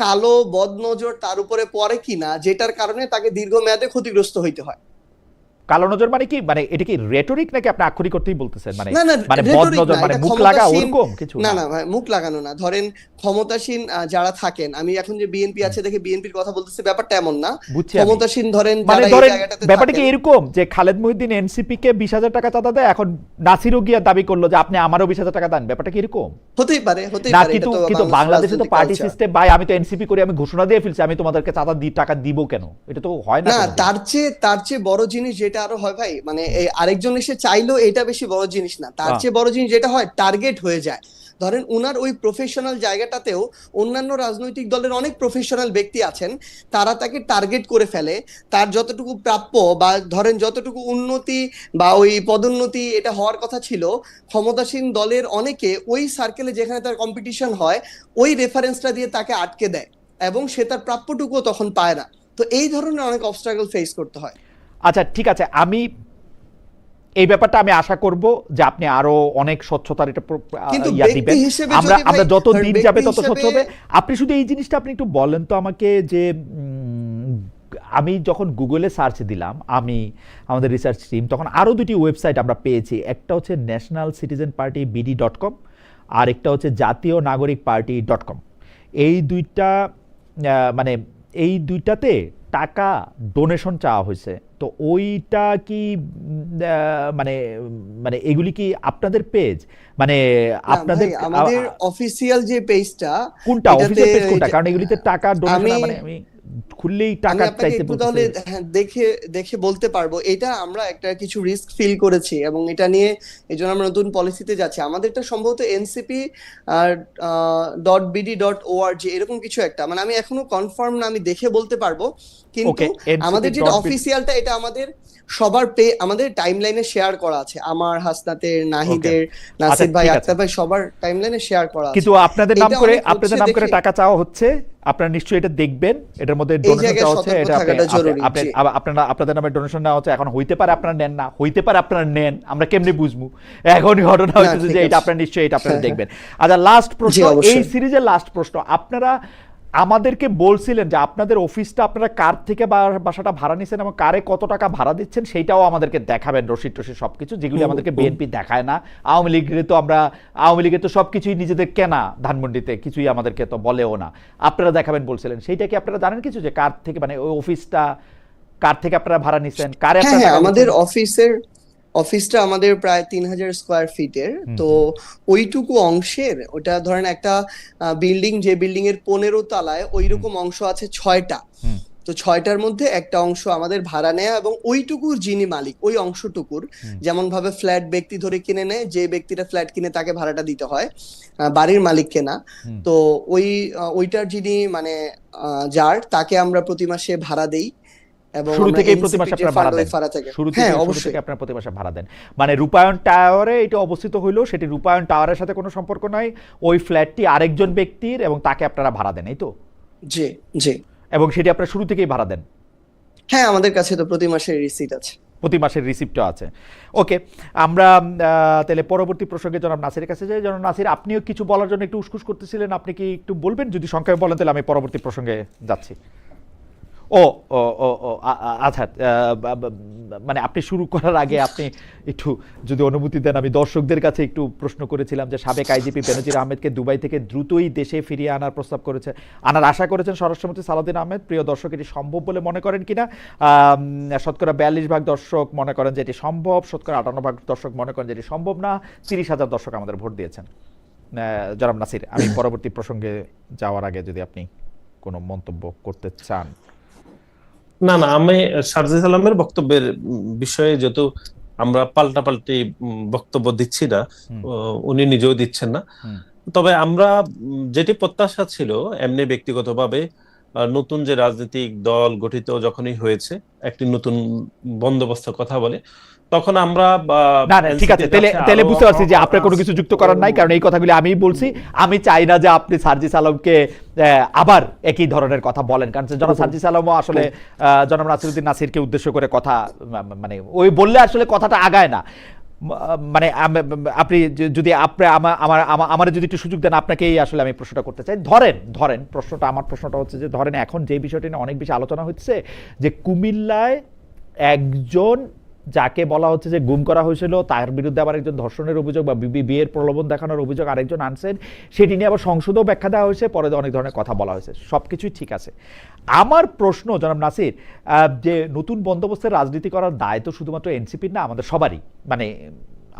কালো বদনজর তার উপরে পড়ে কিনা, যেটার কারণে তাকে দীর্ঘমেয়াদে ক্ষতিগ্রস্ত হইতে হয়। কালো নজর মানে কি? মানে এটা কি রেটরিক নাকি আপনি আক্ষরিক করতেই বলতেছেন? মানে বদনজর মানে মুখ লাগা ওরকম কিছু? না ভাই, মুখ লাগানো না। ধরেন ক্ষমতাসীন যারা থাকেন, আমি এখন যে বিএনপি আছে দেখে বিএনপির কথা বলতেছি, ব্যাপারটা এমন না। ক্ষমতাসীন ধরেন ব্যাপারটা কি এরকম যে খালেদ মহিউদ্দিন এনসিপি কে 20,000 টাকা চাঁদা দেয়, এখন নাসিরও গিয়া দাবি করলো যে আপনি আমারও 20,000 টাকা দেন, ব্যাপারটা কি এরকম? হতেই পারে। কিন্তু বাংলাদেশে তো পার্টি সিস্টেম, ভাই আমি তো এনসিপি করি, আমি ঘোষণা দিয়ে ফেলছি, আমি তোমাদেরকে চাঁদা টাকা দিব কেন? এটা তো হয় না। তার চেয়ে বড় জিনিস যেটা আরো হয় ভাই, মানে আরেকজন এসে চাইলো, এটা বেশি বড় জিনিস না। তার চেয়ে বড় জিনিস যেটা হয়, টার্গেট হয়ে যায়। ধরেন উনার ওই প্রফেশনাল জায়গাটাতেও অন্যান্য রাজনৈতিক দলের অনেক প্রফেশনাল ব্যক্তি আছেন, তারা তাকে টার্গেট করে ফেলে। তার যতটুকু প্রাপ্য বা ধরেন যতটুকু উন্নতি বা ওই পদোন্নতি এটা হওয়ার কথা ছিল, ক্ষমতাসীন দলের অনেকে ওই সার্কেলে যেখানে তার কম্পিটিশন হয়, ওই রেফারেন্সটা দিয়ে তাকে আটকে দেয়, এবং সে তার প্রাপ্যটুকুও তখন পায় না। তো এই ধরনের অনেক অবস্ট্রাগল ফেস করতে হয়। আচ্ছা ঠিক আছে, আমি এই ব্যাপারটা আমি আশা করব যে আপনি আরো অনেক স্বচ্ছতার এটা কিন্তু ইয়া ব্যক্তি দিবেন। হিসেবে আমরা যদি ভাই আমরা যত দিন ব্যক্তি যাবে তত হিসেবে স্বচ্ছ হবে। আপনি শুধু এই জিনিসটা আপনি একটু বলেন তো আমাকে যে আমি যখন গুগলে সার্চ দিলাম, আমি আমাদের রিসার্চ টিম, তখন আরো দুটি ওয়েবসাইট আমরা পেয়েছি। একটা হচ্ছে ন্যাশনাল সিটিজেন পার্টি BD.com, আর একটা হচ্ছে জাতীয় নাগরিক পার্টি .com। এই দুইটা মানে এই দুইটাতে টাকা ডোনেশন চাওয়া হয়েছে। তো ওইটা কি মানে মানে এগুলি কি আপনাদের পেজ, মানে না আপনাদের ভাই, আমাদের অফিসিয়াল যে পেজটা, কোনটা এটাতে অফিসিয়াল পেজ কোনটা? এটা- কারণ এগুলিতে টাকা ডোনেশন আমি মানে আমি খুললেই আমি টাকা আপনাকে চাইতে একটু তাহলে বলতেছে। হ্যাঁ, দেখে দেখে বলতে পারবো। এটা আমরা একটা কিছু রিস্ক ফিল করেছি এবং এটা নিয়ে এই জন্য আমরা নতুন পলিসিতে যাচ্ছি। আমাদেরটা সম্ভবত এনসিপি আর .bd.org এরকম কিছু একটা, মানে আমি এখনো কনফার্ম না, আমি দেখে বলতে পারবো। কিন্তু ওকে, আমাদের যেটা ncp.bd অফিসিয়ালটা, এটা আমাদের সবার আমাদের টাইমলাইনে শেয়ার করা আছে। আমার, হাসনাতের, নাহিদের, আচ্ছা নাসির ভাই, ঠিক আছে। আক্তার ভাই, সবার টাইমলাইনে শেয়ার করা আছে। কিন্তু আপনাদের নাম এটা করে অনেক হচ্ছে দেখে টাকা চাওয়া হচ্ছে, আপনারা নিশ্চয়ই এটা দেখবেন। এটার মধ্যে এই ডোনেশন জায়গায় চাওয়া হচ্ছে, সতর্ক এটা থাকাটা জরুরি। জি। আপনারা আপনাদের নামে ডোনেশন নেওয়া হচ্ছে। এখন হইতে পারে আপনারা নেন না, হইতে পারে আপনারা নেন, আমরা কেমনে বুঝবো? এখনই ঘটনা না, হইতেছে ঠিক যে এটা আছে। আপনারা নিশ্চয়ই এটা আপনারা হ্যাঁ, দেখবেন। আচ্ছা, লাস্ট প্রশ্ন, অবশ্যই। এই সিরিজের লাস্ট প্রশ্ন। আপনারা আমাদেরকে বলছিলেন যে আপনাদের অফিসটা আপনারা কার থেকে বাসাটা ভাড়া নিছেন এবং কারে কত টাকা ভাড়া দিচ্ছেন সেইটাও আমাদেরকে দেখাবেন, রসিদ টসিদ সবকিছু, যেগুলি আমাদেরকে বিএনপি দেখায় না। আওয়ামী লীগের তো সবকিছুই নিজেদের কেনা, ধানমন্ডিতে কিছুই আমাদেরকে তো বলেও না। আপনারা দেখাবেন বলছিলেন, সেইটা কি আপনারা জানেন কিছু, যে কার থেকে, মানে ওই অফিসটা কার থেকে আপনারা ভাড়া নিছেন, কারে হ্যাঁ আপনারা হ্যাঁ, টাকা আমাদের দিচ্ছেন? অফিসটা আমাদের প্রায় 3000 স্কোয়ার ফিটের। তো ওইটুকু অংশের, ওটা ধরেন একটা বিল্ডিং, যে বিল্ডিং এর 15 তলায় ওইরকম অংশ আছে 6টা। তো 6টার মধ্যে একটা অংশ আমাদের ভাড়া নেয়া, এবং ওইটুকুর যিনি মালিক, ওই অংশটুকুর যেমন ভাবে ফ্ল্যাট ব্যক্তি ধরে কিনে নেয়, যে ব্যক্তিটা ফ্ল্যাট কিনে তাকে ভাড়াটা দিতে হয়, বাড়ির মালিককে না। তো ওইটার যিনি মানে যার, তাকে আমরা প্রতি মাসে ভাড়া দেই। এবং শুরু আমরা থেকেই প্রতি NCP মাসে যে আপনারা ফান্ড, ভাড়া ওই দেন? ভাড়া থেকে, শুরু হ্যাঁ থেকে অবশ্যই। আপনারা প্রতি মাসে ভাড়া দেন? মানে রূপায়ণ টাওয়ারে এটা অবস্থিত হইলো, সেটি রূপায়ণ টাওয়ারের সাথে কোনো সম্পর্ক নাই, ওই ফ্ল্যাটটি আরেকজন ব্যক্তির এবং তাকে আপনারা ভাড়া দেন, এই তো? জি জি। এবং সেটি আপনারা শুরু থেকেই ভাড়া দেন? হ্যাঁ, আমাদের কাছে তো প্রতি মাসের রিসিট আছে। প্রতি মাসের রিসিপ্টও আছে। ওকে, আমরা তাহলে পরবর্তী প্রসঙ্গে জনাব নাসিরের কাছে যাই। জনাব নাসির, আপনিও কিছু বলার জন্য একটু উসকুস করতেছিলেন, আপনি কি একটু বলবেন? যদি সংক্ষেপে বলেন তাহলে আমি পরবর্তী প্রসঙ্গে যাচ্ছি। আচ্ছা, মানে আপনি শুরু করার আগে আপনি একটু যদি অনুমতি দেন, আমি দর্শকদের কাছে একটু প্রশ্ন করেছিলাম যে সাবেক আইজিপি বেনজির আহমেদকে দুবাই থেকে দ্রুতই দেশে ফিরিয়ে আনার আশা করেছেন স্বরাষ্ট্রমন্ত্রী সালাউদ্দিন আহমেদ। প্রিয় দর্শক, এটি সম্ভব বলে মনে করেন কিনা? শতকরা 42% দর্শক মনে করেন যে এটি সম্ভব, শতকরা 58% দর্শক মনে করেন যে এটি সম্ভব না। 30,000 দর্শক আমাদের ভোট দিয়েছেন। জনাব নাসির, আমি পরবর্তী প্রসঙ্গে যাওয়ার আগে যদি আপনি কোনো মন্তব্য করতে চান। না না, আমি শারজিল আলমের বক্তব্যের বিষয়ে, যেহেতু আমরা পাল্টাপাল্টি বক্তব্য দিচ্ছি না, উনি নিজেও দিচ্ছেন না, তবে আমরা যেটি প্রত্যাশা ছিল, এমনি ব্যক্তিগতভাবে নতুন যে রাজনৈতিক দল গঠিত যখনই হয়েছে, একটি নতুন বন্দোবস্তের কথা বলে, তখন আমরা না না ঠিক আছে, তাহলে বুঝতে পারছি যে আপনার কোনো কিছু যুক্ত করার নাই, কারণ এই কথাগুলি আমিই বলছি। আমি চাই না যে আপনি সার্জিস আলমকে আবার একই ধরনের কথা বলেন, কারণ জনাব সার্জিস আলমও আসলে জনাব নাসিরউদ্দিন নাসিরকে উদ্দেশ্য করে কথা, মানে ওই বললে আসলে কথাটা আগায় না। মানে আপনি যদি আমার যদি একটু সুযোগ দেন, আপনাকেই আসলে আমি প্রশ্নটা করতে চাই। ধরেন প্রশ্নটা, আমার প্রশ্নটা হচ্ছে যে ধরেন এখন যে বিষয়টি নিয়ে অনেক বেশি আলোচনা হচ্ছে, যে কুমিল্লায় একজন যাকে বলা হচ্ছে যে গুম করা হয়েছিল, তার বিরুদ্ধে আবার একজন ধর্ষণের অভিযোগ বা বিয়ের প্রলোভন দেখানোর অভিযোগ আরেকজন আনছেন, সেটি নিয়ে আবার সংসদেও ব্যাখ্যা দেওয়া হয়েছে, পরে অনেক ধরনের কথা বলা হয়েছে, সবকিছুই ঠিক আছে। আমার প্রশ্ন জনাব নাসির, যে নতুন বন্দোবস্তের রাজনীতি করার দায় তো শুধুমাত্র এনসিপির না, আমাদের সবারই, মানে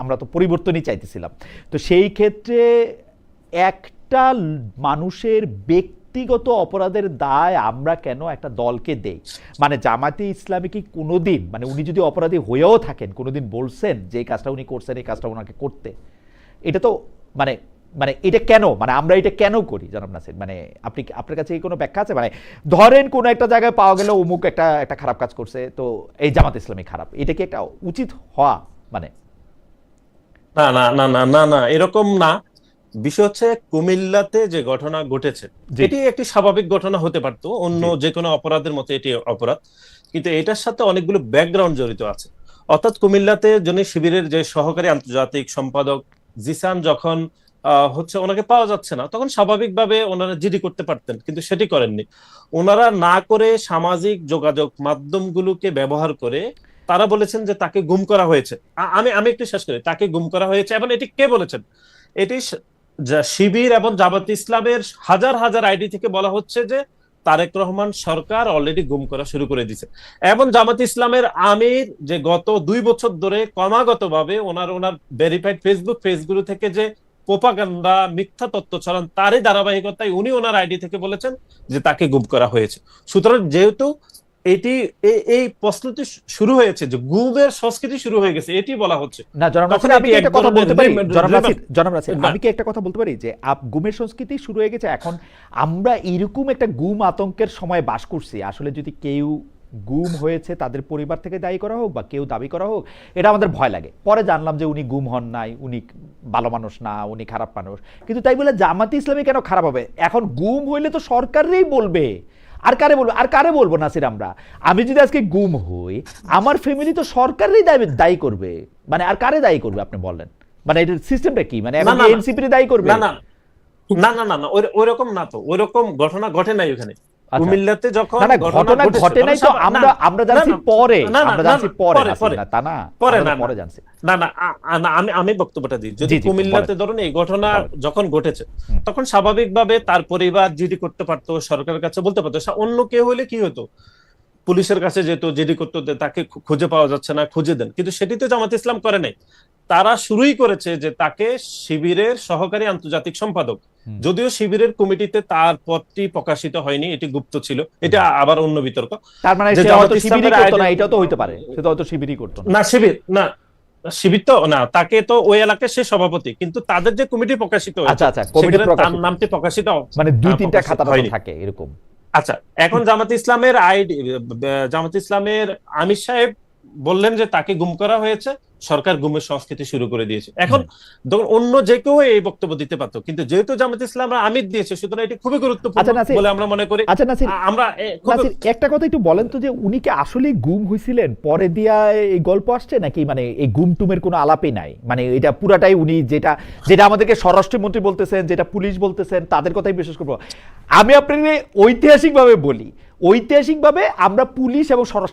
আমরা তো পরিবর্তনই চাইতেছিলাম। তো সেই ক্ষেত্রে একটা মানুষের ব্যক্তিগত অপরাধের দায় আমরা কেন একটা দলকে দেই? মানে জামাতে ইসলামী কি কোনোদিন, মানে উনি যদি অপরাধী হয়েও থাকেন, কোনোদিন বলছেন যে এই কাজটা উনি করছেন, এই কাজটা ওনাকে করতে? এটা তো মানে মানে এটা কেন, মানে আমরা এটা কেন করি জনাব নাসির? মানে আপনার কাছে কোনো ব্যাখ্যা আছে? মানে ধরেন কোনো একটা জায়গায় পাওয়া গেল অমুক একটা খারাপ কাজ করছে, তো এই জামাত ইসলামী খারাপ, এটা কি একটা উচিত হওয়া? মানে না না না না না না, এরকম না। বিষয় হচ্ছে, কুমিল্লাতে যে ঘটনা ঘটেছে এটি একটি স্বাভাবিক ঘটনা হতে পারতো, অন্য যে কোনো অপরাধের মতো এটি অপরাধ, কিন্তু এটার সাথে অনেকগুলো ব্যাকগ্রাউন্ড জড়িত আছে। অর্থাৎ কুমিল্লাতে যিনি শিবিরের যে সহকারী আন্তর্জাতিক সম্পাদক জিসান যখন হচ্ছে ওনাকে পাওয়া যাচ্ছে না, তখন স্বাভাবিকভাবে ওনারা জিডি করতে পারতেন, কিন্তু সেটি করেননি। ওনারা না করে সামাজিক যোগাযোগ মাধ্যমগুলোকে ব্যবহার করে তারা বলেছেন যে তাকে গুম করা হয়েছে। আমি আমি একটু শেষ করি, তাকে গুম করা হয়েছে। এবং এটি কে বলেছেন? এটি শিবির এবং জামাত ইসলামের হাজার হাজার আইডি থেকে বলা হচ্ছে যে তারেক রহমান সরকার অলরেডি গুম করা শুরু করে দিয়েছে। এবং জামাত ইসলামের আমির যে গত 2 বছর ধরে ক্রমাগতভাবে ওনার ভেরিফাইড ফেসবুক পেজগুলো থেকে যে প্রোপাগান্ডা মিথ্যা তথ্য ছড়ান, তারই ধারাবাহিকতায় উনি ওনার আইডি থেকে বলেছেন যে তাকে গুম করা হয়েছে। সুতরাং যেহেতু এটি এই প্রশ্নটি শুরু হয়েছে যে গুমের সংস্কৃতি শুরু হয়ে গেছে, এটি বলা হচ্ছে না জনাব তখন নাসির, আমি কি এটি একটা এক কথা ধরনের বলতে পারি? রিমেন্ড- জনাব নাসির, না। আমি কি একটা কথা বলতে পারি যে গুমের সংস্কৃতি শুরু হয়ে গেছে? এখন আমরা এরকম একটা গুম আতঙ্কের সময় বাস করছি, আসলে যদি কেউ গুম হয়েছে তাদের পরিবার থেকে দায়ী করা হোক বা কেউ দাবি করা হোক, এটা আমাদের ভয় লাগে। পরে জানলাম যে উনি গুম হন নাই, উনি ভালো মানুষ না, উনি খারাপ মানুষ। কিন্তু তাই বলে জামাতে ইসলামী কেন খারাপ হবে? এখন গুম হইলে তো সরকারেই বলবে, আর কারে বলবো? আর কারে বলবো নাসির? আমি যদি আজকে গুম হই, আমার ফ্যামিলি তো সরকারেরই দায়ী করবে, মানে আর কারে দায়ী করবে আপনি বলেন? মানে এটার সিস্টেমটা কি? মানে এখন এনসিপি দায়ী করবে? না না না না না না, ওইরকম না, তো ওইরকম ঘটনা ঘটে নাই ওখানে কুমিল্লাতে যখন না ঘটনা ঘটে নাই তো আমরা জানছি পরে, আমরা জানছি পরে না তা না, পরে না পরে জানছি। না না আমি বক্তব্যটা দিই। যদি কুমিল্লাতে ধরুন এই ঘটনা যখন ঘটেছে, তখন স্বাভাবিকভাবে তার পরিবার জিডি করতে পারতো, সরকারের কাছে বলতে পারতো। অন্য কেউ হলে কি হতো? পুলিশের কাছে যেত, জিডি করতো, তাকে খুঁজে পাওয়া যাচ্ছে না, খুঁজে দেন। কিন্তু সেটি তো জামাত ইসলাম করে নাই। তারা শুরুই করেছে যে তাকে শিবিরের সহকারী আন্তর্জাতিক সম্পাদক, যদিও শিবিরের কমিটিতে তার পদটি প্রকাশিত হয়নি, এটি গুপ্ত ছিল। এটা আবার অন্য বিতর্ক। তার মানে সে হয়তো শিবিরই করতো না, এটাও তো হইতে পারে, সে তো হয়তো শিবিরই করতো না। শিবির তো না, তাকে তো ওই এলাকায় সে সভাপতি, কিন্তু তাদের যে কমিটি প্রকাশিত হয়েছে সেখানে তার নামটি প্রকাশিত, মানে 2-3টা খাতা থাকে এরকম। আচ্ছা, এখন জামাত ইসলামের আমির সাহেব বললেন যে তাকে গুম করা হয়েছে, সরকার গুমের সংস্কৃতি শুরু করে দিয়েছে। এখন অন্য যে কেউ এই বক্তব্য দিতে পারতো, কিন্তু যেহেতু জামাত ইসলাম আমির দিয়েছে, সুতরাং এটি খুবই গুরুত্বপূর্ণ বলে আমরা মনে করি। আচ্ছা নাসির, আমরা একটা কথা একটু বলেন তো, যে উনি কি আসলে গুম হয়েছিলেন, পরে দিয়া এই গল্প আসছে নাকি? মানে এই গুম টুমের কোনো আলাপই নাই, মানে এটা পুরাটাই উনি যেটা আমাদেরকে স্বরাষ্ট্রমন্ত্রী বলতেছেন, যেটা পুলিশ বলতেছেন, তাদের কথাই বিশেষ করবো। আমি আপনাকে ঐতিহাসিকভাবে বলি, ঐতিহাসিকভাবে আমরা পুলিশ এবং স্বরাষ্ট্র